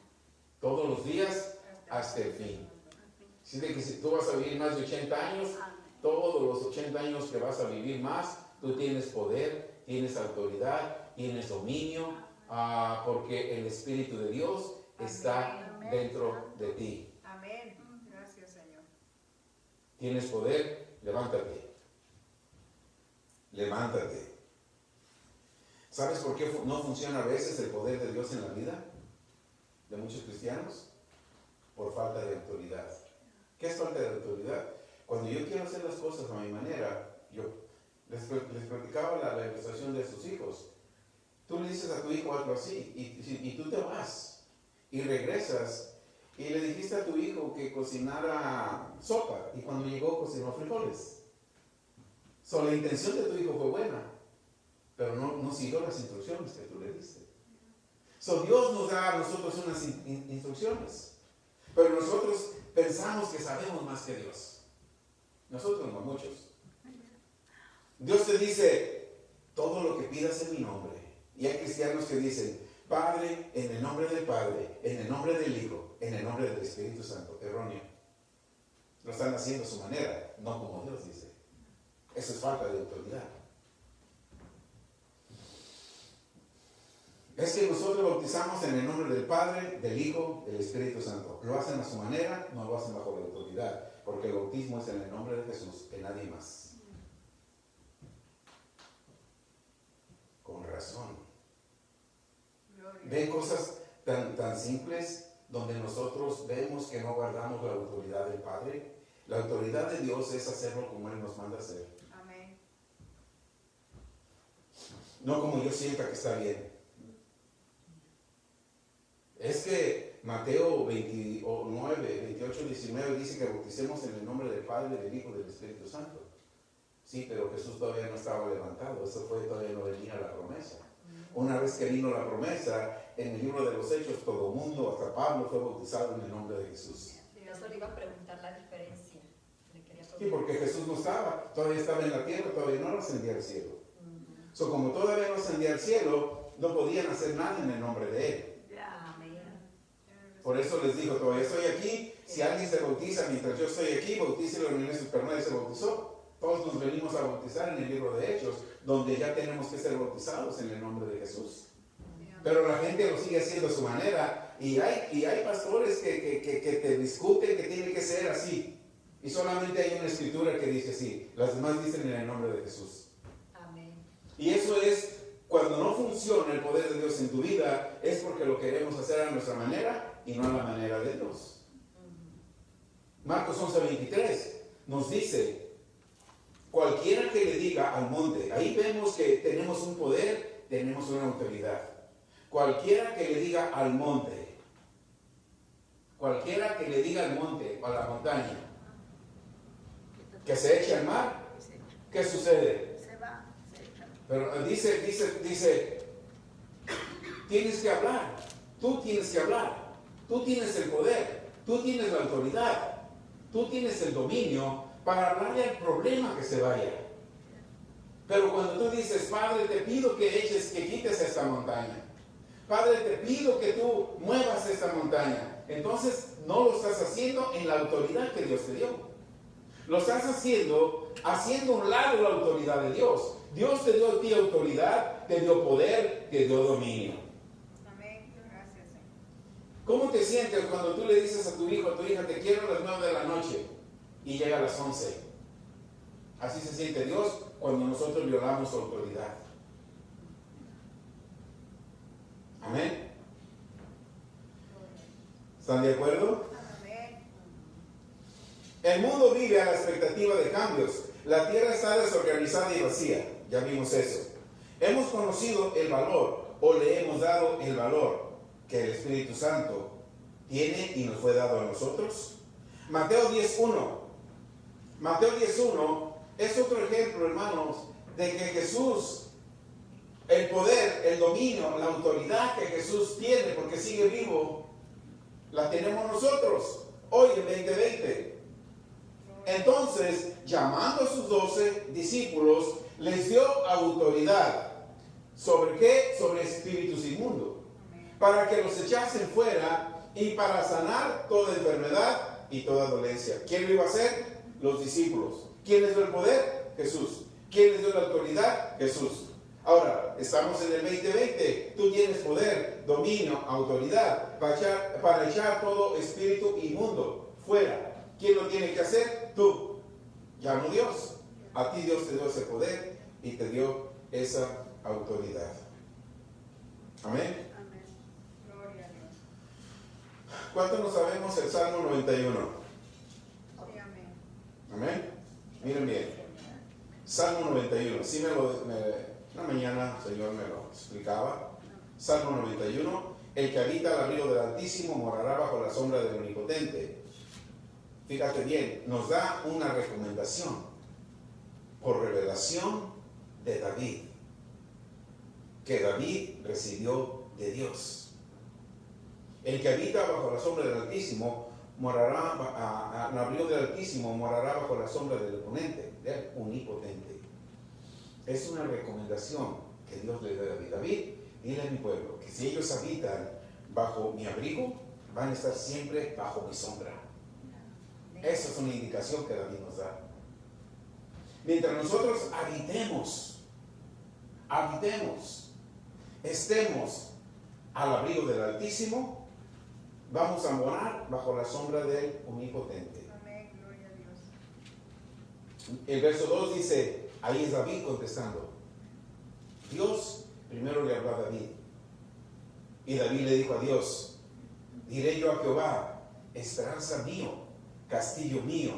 Todos los días hasta el fin. Así de que si tú vas a vivir más de 80 años, todos los 80 años que vas a vivir más, tú tienes poder, tienes autoridad, tienes dominio, porque el Espíritu de Dios está dentro de ti. Amén. Gracias, Señor. Tienes poder, levántate. Levántate. ¿Sabes por qué no funciona a veces el poder de Dios en la vida de muchos cristianos? Por falta de autoridad. ¿Qué es falta de autoridad? Cuando yo quiero hacer las cosas a mi manera, yo les platicaba la ilustración de sus hijos. Tú le dices a tu hijo algo así y tú te vas y regresas y le dijiste a tu hijo que cocinara sopa y cuando llegó cocinó frijoles. La intención de tu hijo fue buena, pero no siguió las instrucciones que tú le diste. Dios nos da a nosotros unas instrucciones, pero nosotros pensamos que sabemos más que Dios. Nosotros no, muchos. Dios te dice: todo lo que pidas en mi nombre. Y hay cristianos que dicen: Padre, en el nombre del Padre, en el nombre del Hijo, en el nombre del Espíritu Santo. Erróneo. Lo están haciendo a su manera, no como Dios dice. Eso es falta de autoridad. Es que nosotros bautizamos en el nombre del Padre, del Hijo, del Espíritu Santo. Lo hacen a su manera, no lo hacen bajo la autoridad, porque el bautismo es en el nombre de Jesús, en nadie más. Con razón. Ven cosas tan simples donde nosotros vemos que no guardamos la autoridad del Padre. La autoridad de Dios es hacerlo como Él nos manda hacer. Amén. No como yo sienta que está bien. Es que Mateo 29, 28, 19 dice que bauticemos en el nombre del Padre, del Hijo y del Espíritu Santo. Sí, pero Jesús todavía no estaba levantado. Eso todavía no venía la promesa. Una vez que vino la promesa, en el libro de los Hechos, todo el mundo, hasta Pablo, fue bautizado en el nombre de Jesús. Eso le iba a preguntar la diferencia. Sí, porque Jesús no estaba, todavía estaba en la tierra, todavía no ascendía al cielo. Como todavía no ascendía al cielo, no podían hacer nada en el nombre de Él. Por eso les digo: todavía estoy aquí. Si alguien se bautiza mientras yo estoy aquí, bautícelo en el pero nadie se bautizó. Todos nos venimos a bautizar en el libro de Hechos, donde ya tenemos que ser bautizados en el nombre de Jesús. Pero la gente lo sigue haciendo a su manera, y hay pastores que te discuten que tiene que ser así. Y solamente hay una escritura que dice así, las demás dicen en el nombre de Jesús. Amén. Y eso es, cuando no funciona el poder de Dios en tu vida, es porque lo queremos hacer a nuestra manera y no a la manera de Dios. Marcos 11:23 nos dice: cualquiera que le diga al monte, ahí vemos que tenemos un poder, tenemos una autoridad. Cualquiera que le diga al monte, cualquiera que le diga al monte o a la montaña, que se eche al mar, ¿qué sucede? Se va, se echa. Pero dice, tienes que hablar, tú tienes que hablar, tú tienes el poder, tú tienes la autoridad, tú tienes el dominio para hablarle al problema que se vaya. Pero cuando tú dices, Padre, te pido que quites esta montaña. Padre, te pido que tú muevas esta montaña. Entonces no lo estás haciendo en la autoridad que Dios te dio. Lo estás haciendo a un lado la autoridad de Dios. Dios te dio a ti autoridad, te dio poder, te dio dominio. Amén. Gracias, Señor. ¿Cómo te sientes cuando tú le dices a tu hijo, a tu hija, te quiero a las 9 de la noche y llega a las 11? Así se siente Dios cuando nosotros violamos su autoridad. Amén. ¿Están de acuerdo? Amén. El mundo vive a la expectativa de cambios. La tierra está desorganizada y vacía. Ya vimos eso. Hemos conocido el valor, o le hemos dado el valor que el Espíritu Santo tiene y nos fue dado a nosotros. Mateo 10:1. Mateo 10:1 es otro ejemplo, hermanos, de que Jesús, el poder, el dominio, la autoridad que Jesús tiene porque sigue vivo, la tenemos nosotros hoy en 2020. Entonces, llamando a sus 12 discípulos, les dio autoridad. ¿Sobre qué? Sobre espíritus inmundos. Para que los echasen fuera y para sanar toda enfermedad y toda dolencia. ¿Quién lo iba a hacer? Los discípulos. ¿Quién les dio el poder? Jesús. ¿Quién les dio la autoridad? Jesús. Ahora, estamos en el 2020. Tú tienes poder, dominio, autoridad para echar todo espíritu inmundo fuera. ¿Quién lo tiene que hacer? Tú. Ya no Dios. A ti Dios te dio ese poder y te dio esa autoridad. Amén. Amén. Gloria a Dios. ¿Cuánto nos sabemos el Salmo 91? Sí, amén. Amén. Miren bien. Salmo 91. Sí una mañana el Señor me lo explicaba. Salmo 91. El que habita al abrigo del Altísimo morará bajo la sombra del Omnipotente. Fíjate bien, nos da una recomendación por revelación de David, que David recibió de Dios. El que habita bajo la sombra del Altísimo morará, al abrigo del Altísimo morará bajo la sombra del Omnipotente. Es una recomendación que Dios le da a David. David, dile a mi pueblo que si ellos habitan bajo mi abrigo, van a estar siempre bajo mi sombra. Esa es una indicación que David nos da. Mientras nosotros habitemos, estemos al abrigo del Altísimo, vamos a morar bajo la sombra del Omnipotente. Amén. Gloria a Dios. El verso 2 dice, ahí es David contestando. Dios primero le habló a David. Y David le dijo a Dios, diré yo a Jehová, esperanza mío, castillo mío,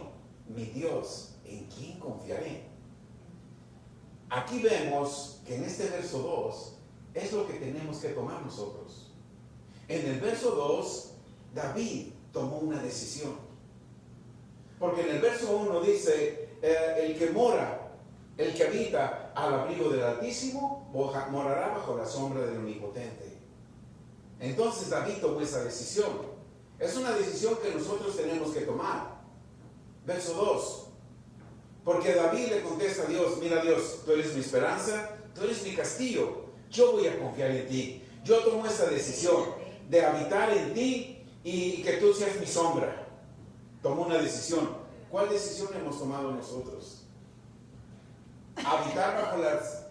mi Dios, ¿en quién confiaré? Aquí vemos que en este verso 2 es lo que tenemos que tomar nosotros. En el verso 2, David tomó una decisión. Porque en el verso 1 dice, el que habita al abrigo del Altísimo, morará bajo la sombra del Omnipotente. Entonces David tomó esa decisión. Es una decisión que nosotros tenemos que tomar. Verso 2. Porque David le contesta a Dios, mira Dios, tú eres mi esperanza, tú eres mi castillo, yo voy a confiar en ti. Yo tomo esta decisión de habitar en ti y que tú seas mi sombra. Tomo una decisión. ¿Cuál decisión hemos tomado nosotros? ¿Habitar bajo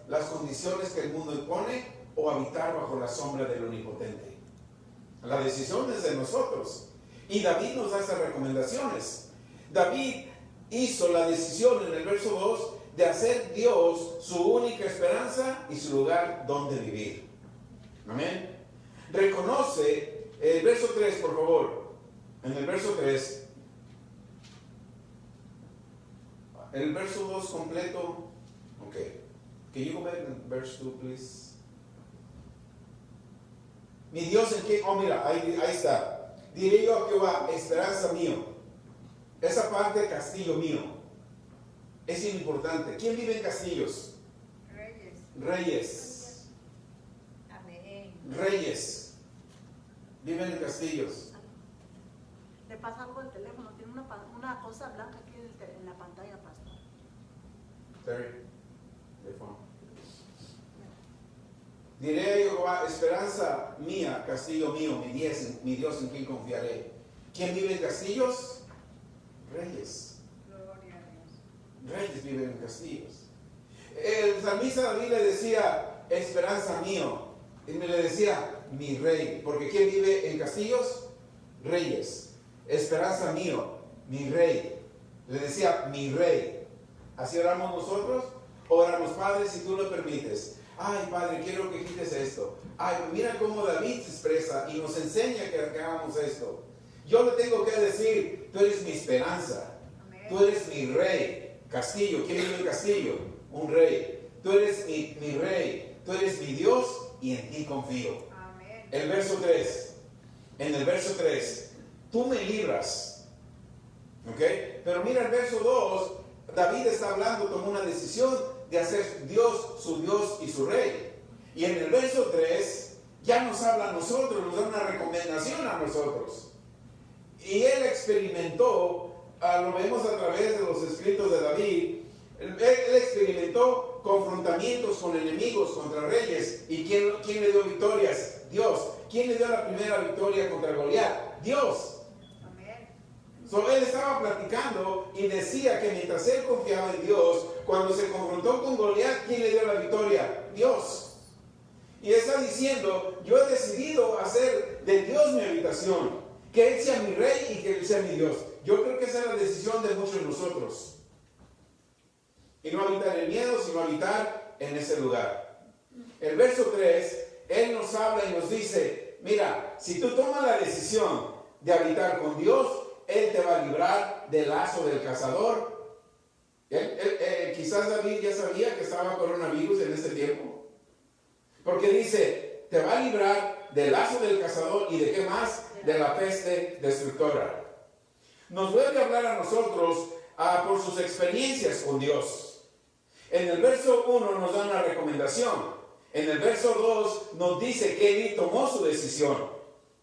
las condiciones que el mundo impone o habitar bajo la sombra del Omnipotente? La decisión es de nosotros. Y David nos da estas recomendaciones. David hizo la decisión en el verso 2 de hacer Dios su única esperanza y su lugar donde vivir. Amén. Reconoce, el verso 3, por favor. En el verso 3, el verso 2 completo. Ok. Can you go back to verse 2, please? Mi Dios en quien, mira, ahí está. Diré yo a Jehová, esperanza mío. Esa parte, castillo mío. Es importante. ¿Quién vive en castillos? Reyes. Reyes. Amén. Reyes. Viven en castillos. pasa algo del teléfono, tiene una cosa blanca aquí en la pantalla, pastor. Terry, teléfono. Diré a Jehová, esperanza mía, castillo mío, mi Dios en quien confiaré. ¿Quién vive en castillos? Reyes. Gloria a Dios. Reyes viven en castillos. El salmista David le decía, esperanza mío. Y me le decía, mi rey. Porque ¿quién vive en castillos? Reyes. Esperanza mío, mi rey. Le decía, mi rey. ¿Así oramos nosotros? Oramos, Padre, si tú lo permites. Ay, Padre, quiero que quites esto. Ay, mira cómo David se expresa y nos enseña que hagamos esto. Yo le tengo que decir, tú eres mi esperanza. Amén. Tú eres mi rey. Castillo, ¿quién vive en castillo? Un rey. Tú eres mi rey. Tú eres mi Dios y en ti confío. Amén. El verso 3. En el verso 3, tú me libras. ¿Ok? Pero mira el verso 2. David está hablando, tomó una decisión de hacer Dios su Dios y su rey. Y en el verso 3 ya nos habla a nosotros, nos da una recomendación a nosotros. Y él experimentó, lo vemos a través de los escritos de David, él experimentó confrontamientos con enemigos, contra reyes. ¿Y quién le dio victorias? Dios. ¿Quién le dio la primera victoria contra Goliat? Dios. Él estaba platicando y decía que mientras él confiaba en Dios, cuando se confrontó con Goliat, ¿quién le dio la victoria? Dios. Y está diciendo, yo he decidido hacer de Dios mi habitación, que Él sea mi rey y que Él sea mi Dios. Yo creo que esa es la decisión de muchos de nosotros. Y no habitar en miedo, sino habitar en ese lugar. El verso 3, Él nos habla y nos dice, mira, si tú tomas la decisión de habitar con Dios, Él te va a librar del lazo del cazador. Quizás David ya sabía que estaba coronavirus en ese tiempo. Porque dice, te va a librar del lazo del cazador y de qué más, de la peste destructora. Nos vuelve a hablar a nosotros por sus experiencias con Dios. En el verso 1 nos da una recomendación. En el verso 2 nos dice que él tomó su decisión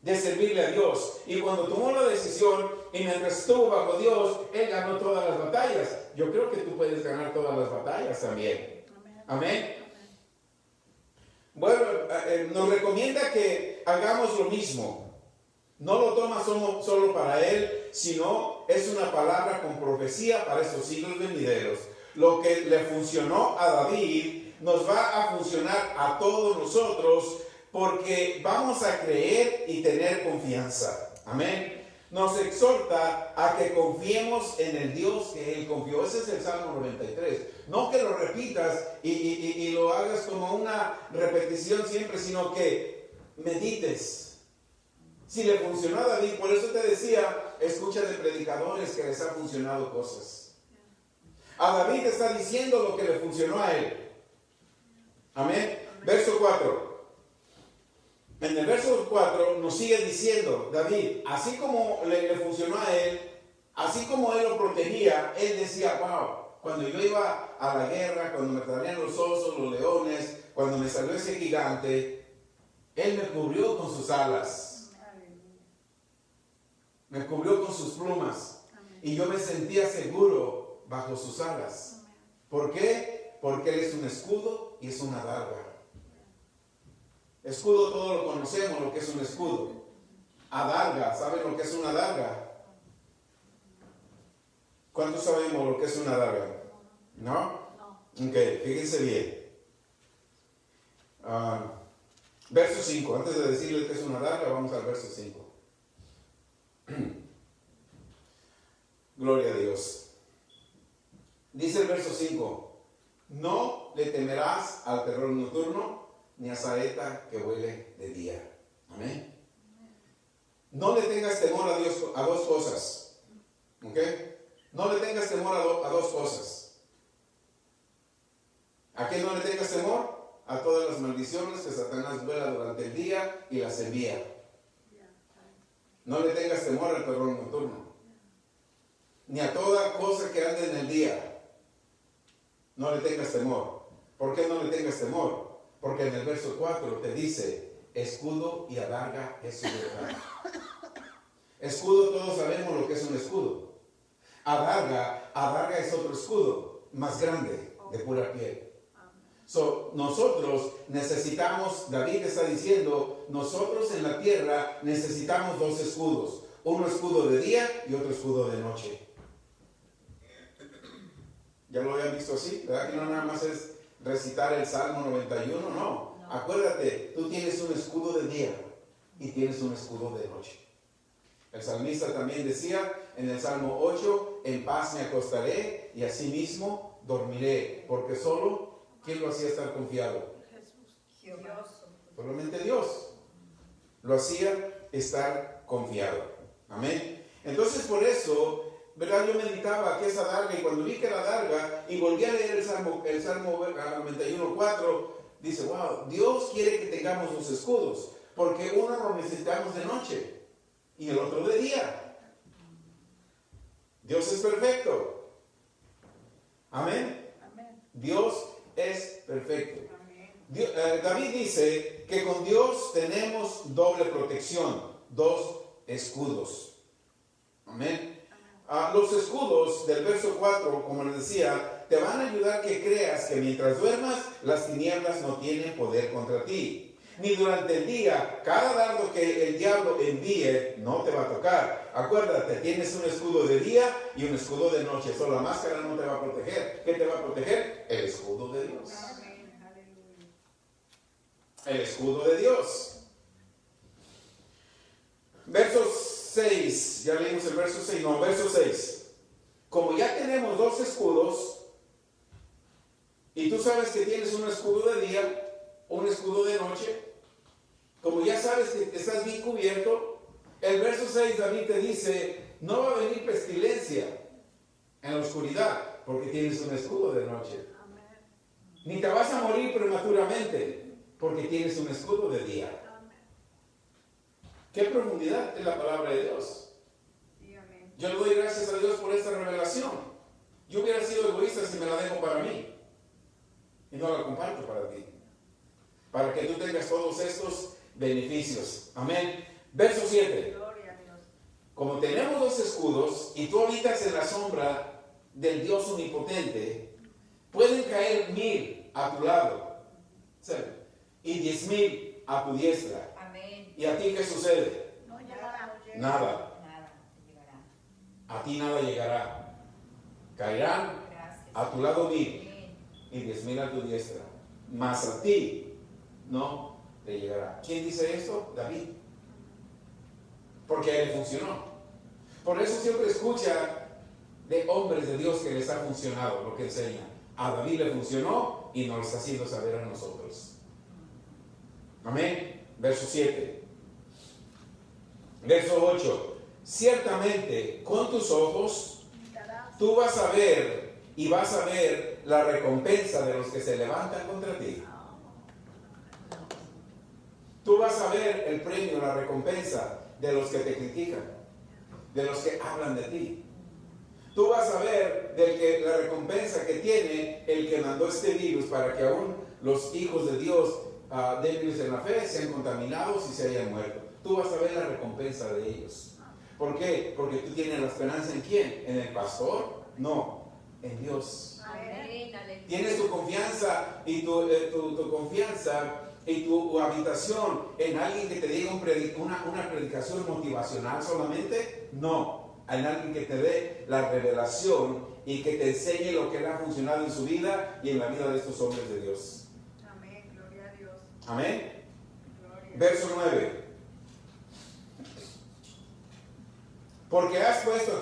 de servirle a Dios. Y cuando tomó la decisión y mientras estuvo bajo Dios, él ganó todas las batallas. Yo creo que tú puedes ganar todas las batallas también. Amén. Bueno, nos recomienda que hagamos lo mismo. No lo toma solo para él, sino es una palabra con profecía para estos siglos venideros. Lo que le funcionó a David nos va a funcionar a todos nosotros, porque vamos a creer y tener confianza. Amén. Nos exhorta a que confiemos en el Dios que Él confió. Ese es el Salmo 93. No que lo repitas y lo hagas como una repetición siempre, sino que medites. Si le funcionó a David, por eso te decía, escucha de predicadores que les ha funcionado cosas. A David está diciendo lo que le funcionó a él. Amén. Verso 4. En el verso 4 nos sigue diciendo David, así como le funcionó a él, así como él lo protegía, él decía, wow, cuando yo iba a la guerra, cuando me traían los osos, los leones, cuando me salió ese gigante, él me cubrió con sus alas, me cubrió con sus plumas, y yo me sentía seguro bajo sus alas. ¿Por qué? Porque él es un escudo y es una adarga. Escudo, todos lo conocemos, lo que es un escudo. Adarga, ¿saben lo que es una adarga? ¿Cuántos sabemos lo que es una adarga? ¿No? Ok, fíjense bien. Verso 5, antes de decirles que es una adarga, vamos al verso 5. Gloria a Dios. Dice el verso 5, no le temerás al terror nocturno, ni a saeta que huele de día. Amén. No le tengas temor a Dios, a dos cosas. ¿Ok? No le tengas temor a dos cosas. ¿A qué no le tengas temor? A todas las maldiciones que Satanás vuela durante el día y las envía. No le tengas temor al terror nocturno, ni a toda cosa que ande en el día. No le tengas temor. ¿Por qué no le tengas temor? Porque en el verso 4 te dice, escudo y adarga es su verdad. Escudo, todos sabemos lo que es un escudo. Adarga es otro escudo, más grande, de pura piel. So, nosotros necesitamos, David está diciendo, nosotros en la tierra necesitamos dos escudos. Uno escudo de día y otro escudo de noche. ¿Ya lo habían visto así? ¿Verdad que no nada más es recitar el Salmo 91? No. Acuérdate, tú tienes un escudo de día y tienes un escudo de noche. El salmista también decía en el Salmo 8, en paz me acostaré y asimismo dormiré, porque solo, ¿quién lo hacía estar confiado? Jesús. Jehová. Solamente Dios lo hacía estar confiado. Amén. Entonces por eso, ¿verdad? Yo meditaba que esa adarga, y cuando vi que era adarga y volví a leer el Salmo 91:4, dice, wow, Dios quiere que tengamos dos escudos, porque uno lo necesitamos de noche y el otro de día. Dios es perfecto. Amén. Amén. Dios es perfecto. Amén. David dice que con Dios tenemos doble protección, dos escudos. Amén. Los escudos del verso 4, como les decía, te van a ayudar que creas que mientras duermas, las tinieblas no tienen poder contra ti. Ni durante el día, cada dardo que el diablo envíe no te va a tocar. Acuérdate, tienes un escudo de día y un escudo de noche. Solo la máscara no te va a proteger. ¿Qué te va a proteger? El escudo de Dios. Amén. Aleluya. El escudo de Dios. Verso 6. Ya leímos el verso 6. No, verso 6. Como ya tenemos dos escudos, y tú sabes que tienes un escudo de día, un escudo de noche, como ya sabes que estás bien cubierto, el verso 6 David te dice, no va a venir pestilencia en la oscuridad, porque tienes un escudo de noche. Amén. Ni te vas a morir prematuramente, porque tienes un escudo de día. Amén. ¿Qué profundidad es la palabra de Dios? Sí, amén. Yo le doy gracias a Dios por esta revelación. Yo hubiera sido egoísta si me la dejo para mí y no la comparto para ti, para que tú tengas todos estos beneficios. Amén. Verso 7. Gloria a Dios. Como tenemos dos escudos y tú habitas en la sombra del Dios omnipotente, pueden caer 1000 a tu lado, ¿sí? Y 10,000 a tu diestra. Amén. ¿Y a ti qué sucede? No llegará. Nada. Nada te llegará. A ti nada llegará. Caerán Gracias. a tu lado 1000 Amén. y 10,000 a tu diestra. Mas a ti no te llegará. ¿Quién dice esto? David. Porque a él le funcionó. Por eso siempre escucha de hombres de Dios que les ha funcionado lo que enseña. A David le funcionó y nos lo está haciendo saber a nosotros. Amén. Verso 7. Verso 8. Ciertamente con tus ojos Mirarás. tú vas a ver y vas a ver la recompensa de los que se levantan contra ti. Tú vas a ver el premio, la recompensa de los que te critican, de los que hablan de ti. Tú vas a ver la recompensa que tiene el que mandó este virus para que aún los hijos de Dios débiles en la fe sean contaminados y se hayan muerto. Tú vas a ver la recompensa de ellos. ¿Por qué? Porque tú tienes la esperanza en quién, ¿en el pastor? No, en Dios. Amén. Aleluya. ¿Tienes tu confianza y tu confianza y tu habitación en alguien que te diga una predicación motivacional solamente? No, en alguien que te dé la revelación y que te enseñe lo que le ha funcionado en su vida y en la vida de estos hombres de Dios. Amén. Gloria a Dios. Amén. Gloria. Verso 9. Porque has puesto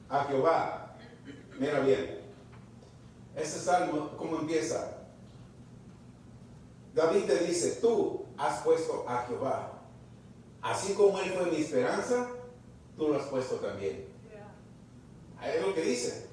a Jehová, mira bien, este salmo, ¿cómo empieza? David te dice, tú has puesto a Jehová, así como él fue mi esperanza, tú lo has puesto también. Ahí es lo que dice.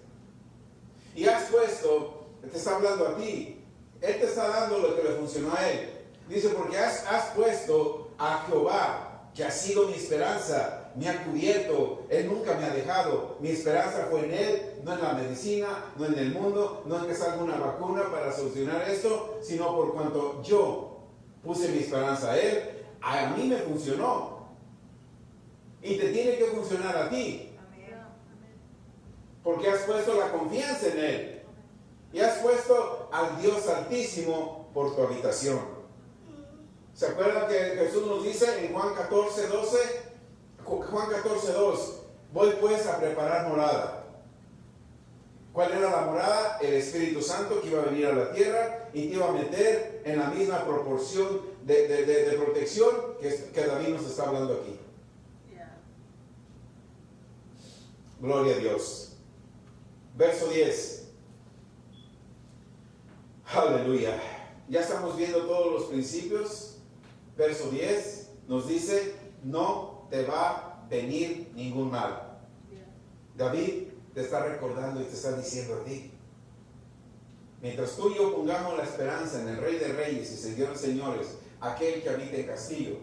Y has puesto, te está hablando a ti, él te está dando lo que le funcionó a él. Dice, porque has puesto a Jehová, que ha sido mi esperanza, me ha cubierto, él nunca me ha dejado. Mi esperanza fue en él, no en la medicina, no en el mundo, no en que salga una vacuna para solucionar esto, sino por cuanto yo puse mi esperanza a Él, a mí me funcionó. Y te tiene que funcionar a ti, Amén. porque has puesto la confianza en Él. Y has puesto al Dios Altísimo por tu habitación. ¿Se acuerdan que Jesús nos dice en Juan 14:12? Juan 14:2, voy pues a preparar morada. ¿Cuál era la morada? El Espíritu Santo que iba a venir a la tierra y que iba a meter en la misma proporción de protección que David nos está hablando aquí. Gloria a Dios. Verso 10. Aleluya. Ya estamos viendo todos los principios. Verso 10 nos dice, no te va a venir ningún mal. David te está recordando y te está diciendo a ti. Mientras tú y yo pongamos la esperanza en el Rey de Reyes y Señor de Señores, aquel que habita en castillo,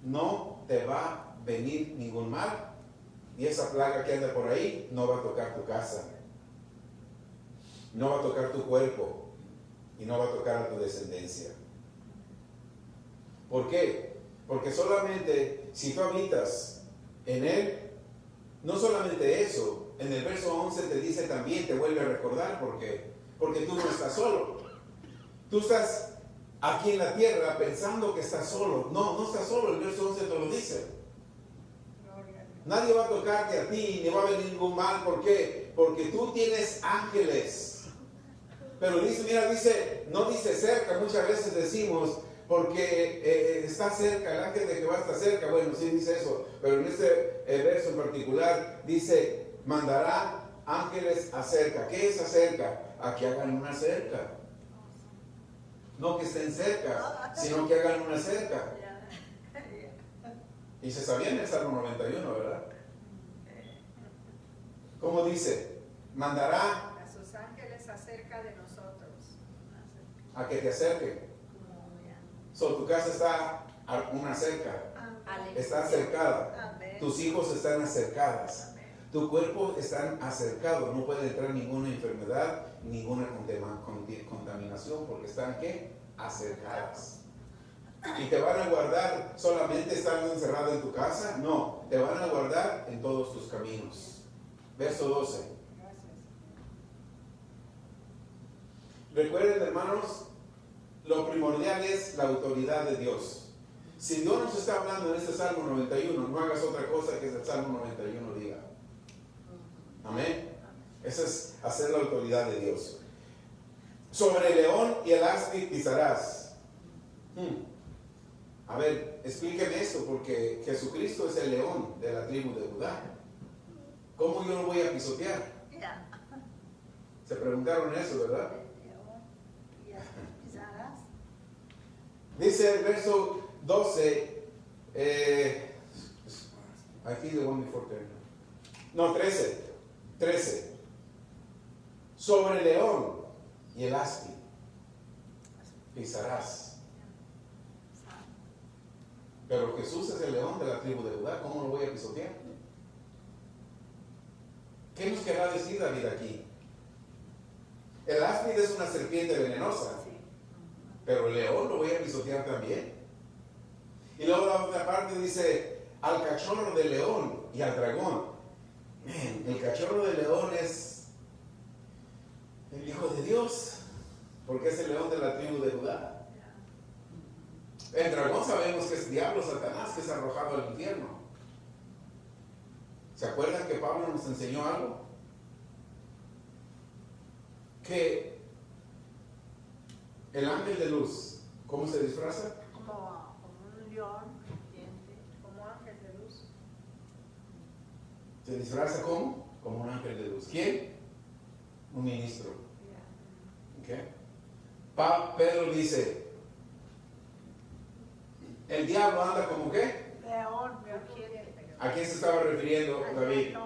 no te va a venir ningún mal. Y esa plaga que anda por ahí no va a tocar tu casa, no va a tocar tu cuerpo y no va a tocar a tu descendencia. ¿Por qué? Porque solamente si tú habitas en Él, no solamente eso, en el verso 11 te dice también, te vuelve a recordar, porque tú no estás solo. Tú estás aquí en la tierra pensando que estás solo. No estás solo, el verso 11 te lo dice. Gloria a Dios. Nadie va a tocarte a ti, ni va a venir ningún mal. ¿Por qué? Porque tú tienes ángeles. Pero dice, no dice cerca, muchas veces decimos, porque está cerca, el ángel de Jehová está cerca. Bueno, sí dice eso, pero en este verso en particular dice, mandará ángeles acerca. ¿Qué es acerca? A que hagan una cerca. No que estén cerca, sino que hagan una cerca. Y se sabía en el Salmo 91, ¿verdad? ¿Cómo dice? Mandará A sus ángeles acerca de nosotros. a que te acerquen. So, tu casa está a una cerca, Aleluya. está cercada. Amén. Tus hijos están acercadas. Amén. Tu cuerpo está acercado. No puede entrar ninguna enfermedad, ninguna contaminación, porque están ¿qué? Acercadas. ¿Y te van a guardar solamente estando encerrado en tu casa? No, te van a guardar en todos tus caminos. Verso 12. Gracias. Recuerden, hermanos, lo primordial es la autoridad de Dios. Si Dios nos está hablando en este Salmo 91, no hagas otra cosa que el Salmo 91 diga. Amén. Eso es hacer la autoridad de Dios. Sobre el león y el áspid pisarás. A ver, explíqueme esto, porque Jesucristo es el león de la tribu de Judá. ¿Cómo yo lo voy a pisotear? Se preguntaron eso, ¿verdad? Dice el verso 12, aquí de one before 10. No, 13. Sobre el león y el áspid pisarás. Pero Jesús es el león de la tribu de Judá, ¿cómo lo voy a pisotear? ¿Qué nos querrá decir David aquí? El áspid es una serpiente venenosa, pero el león lo voy a pisotear también. Y luego la otra parte dice, al cachorro del león y al dragón. El cachorro del león es el Hijo de Dios, porque es el león de la tribu de Judá. El dragón sabemos que es diablo, Satanás, que es arrojado al infierno. ¿Se acuerdan que Pablo nos enseñó algo? Que el ángel de luz, ¿cómo se disfraza? Como un león, diente. Como ángel de luz. ¿Se disfraza cómo? Como un ángel de luz. ¿Quién? Un ministro. ¿Okay? Pedro dice, el diablo anda como ¿qué? León, rugiente. ¿A quién se estaba refiriendo David?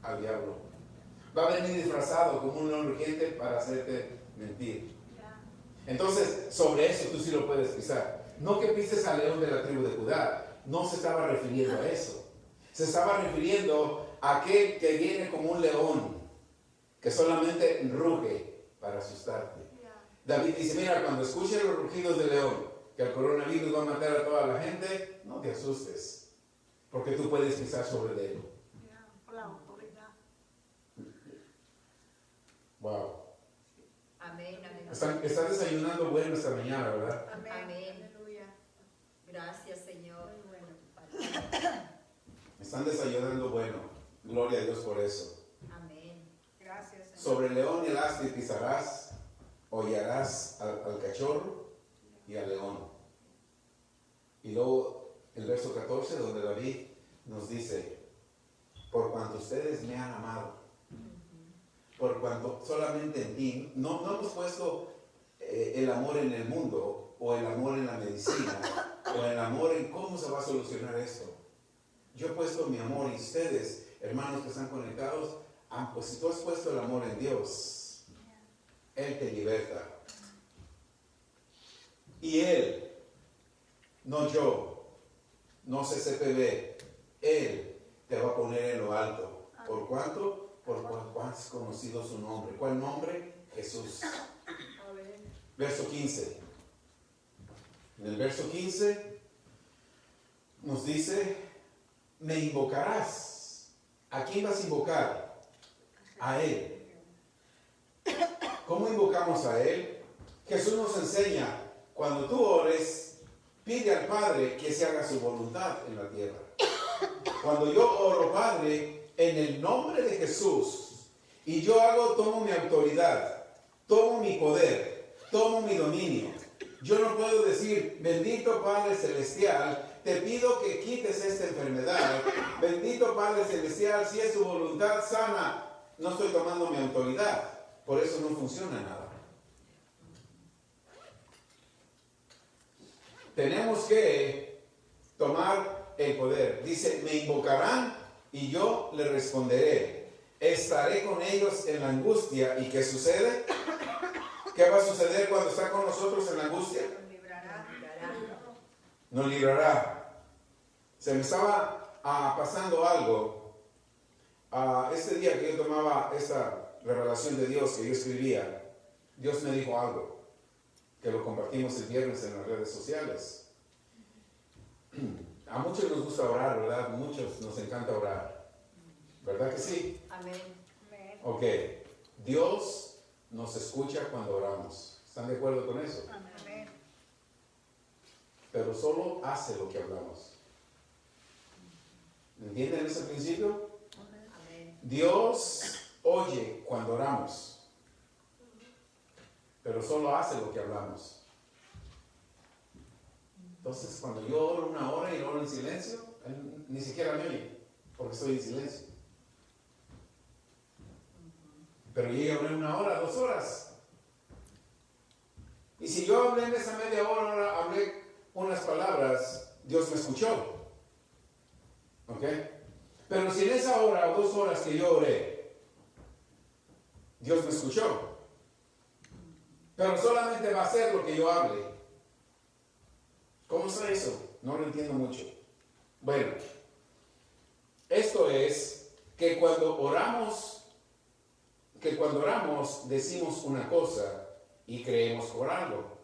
Al diablo. Va a venir disfrazado como un león rugiente para hacerte mentir. Entonces, sobre eso tú sí lo puedes pisar. No que pises al león de la tribu de Judá. No se estaba refiriendo a eso. Se estaba refiriendo a aquel que viene como un león, que solamente ruge para asustarte. David dice, mira, cuando escuchen los rugidos del león, que el coronavirus va a matar a toda la gente, no te asustes, porque tú puedes pisar sobre él. Ya, por la autoridad. Wow. Amén, aleluya. Están desayunando bueno esta mañana, ¿verdad? Amén. Amén. Aleluya. Gracias, Señor. Muy bueno. por tu palabra. Están desayunando bueno. Gloria a Dios por eso. Amén. Gracias, Señor. Sobre el león y el asno pisarás, hollarás al cachorro y al león. Y luego el verso 14, donde David nos dice, por cuanto ustedes me han amado, por cuanto solamente en ti, no hemos puesto el amor en el mundo, o el amor en la medicina, o el amor en cómo se va a solucionar esto. Yo he puesto mi amor, y ustedes, hermanos que están conectados, pues si tú has puesto el amor en Dios, Él te liberta. Y Él, no yo, no CCPB, Él te va a poner en lo alto. ¿Por cuánto? Por cuánto has conocido su nombre. ¿Cuál nombre? Jesús. Amén. Verso 15. En el verso 15 nos dice, me invocarás. ¿A quién vas a invocar? A Él. ¿Cómo invocamos a Él? Jesús nos enseña, cuando tú ores, pide al Padre que se haga su voluntad en la tierra. Cuando yo oro, Padre, en el nombre de Jesús, y yo tomo mi autoridad, tomo mi poder, tomo mi dominio. Yo no puedo decir, bendito Padre Celestial, te pido que quites esta enfermedad. Bendito Padre Celestial, si es tu voluntad sana, no estoy tomando mi autoridad. Por eso no funciona nada. Tenemos que tomar el poder. Dice, me invocarán y yo le responderé. Estaré con ellos en la angustia. ¿Y qué sucede? ¿Qué va a suceder cuando está con nosotros en la angustia? Nos librará. Nos librará. Se me estaba pasando algo. Este día que yo tomaba esta revelación de Dios que yo escribía, Dios me dijo algo, que lo compartimos el viernes en las redes sociales. A muchos nos gusta orar, ¿verdad? Muchos nos encanta orar. ¿Verdad que sí? Amén. Amén. Ok. Dios nos escucha cuando oramos. ¿Están de acuerdo con eso? Amén. Pero solo hace lo que hablamos. ¿Entienden ese principio? Amén. Dios oye cuando oramos, pero solo hace lo que hablamos. Entonces, cuando yo oro una hora y oro en silencio, Él ni siquiera me oye, porque estoy en silencio. Pero yo oré una hora, 2 horas. Y si yo hablé en esa media hora, hablé unas palabras, Dios me escuchó. ¿Ok? Pero si en esa hora o 2 horas que yo oré, Dios me escuchó. Pero solamente va a hacer lo que yo hable. ¿Cómo está eso? No lo entiendo mucho. Bueno, esto es que cuando oramos decimos una cosa y creemos por algo.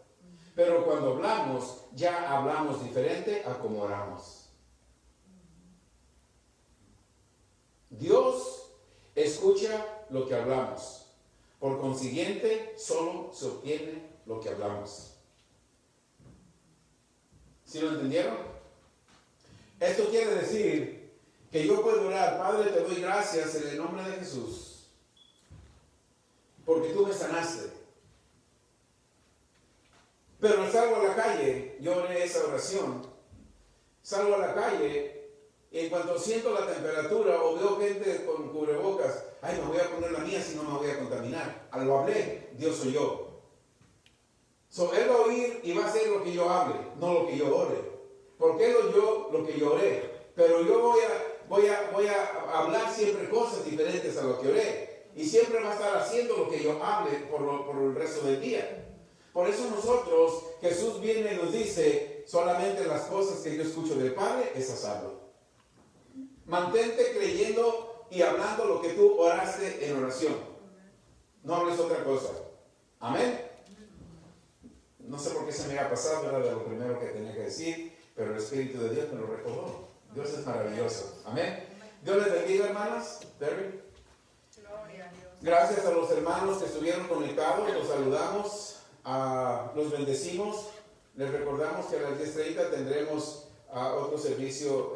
Pero cuando hablamos, ya hablamos diferente a como oramos. Dios escucha lo que hablamos. Por consiguiente, solo se obtiene lo que hablamos. ¿Sí lo entendieron? Esto quiere decir que yo puedo orar, Padre, te doy gracias en el nombre de Jesús, porque tú me sanaste. Pero salgo a la calle, yo oré esa oración, salgo a la calle y en cuanto siento la temperatura o veo gente con cubrebocas, ay, me voy a poner la mía si no me voy a contaminar. Lo hablé, Dios soy yo. Él va a oír y va a hacer lo que yo hable, no lo que yo ore. Porque Él oyó lo que yo oré. Pero yo voy a hablar siempre cosas diferentes a lo que oré. Y siempre va a estar haciendo lo que yo hable por el resto del día. Por eso nosotros, Jesús viene y nos dice, solamente las cosas que yo escucho del Padre, esas hablo. Mantente creyendo y hablando lo que tú oraste en oración. No hables otra cosa. Amén. No sé por qué se me había pasado, era de lo primero que tenía que decir, pero el Espíritu de Dios me lo recordó. Dios es maravilloso. Amén. Dios les bendiga, hermanas. Terry. Gloria a Dios. Gracias a los hermanos que estuvieron conectados, los saludamos, los bendecimos. Les recordamos que a las 10:30 tendremos otro servicio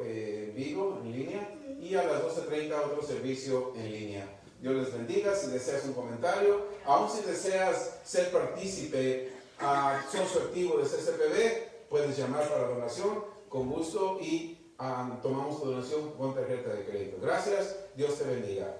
vivo, en línea, y a las 12:30 otro servicio en línea. Dios les bendiga. Si deseas un comentario, aún si deseas ser partícipe, socio activo de CCPB, puedes llamar para donación con gusto y tomamos tu donación con tarjeta de crédito. Gracias. Dios te bendiga.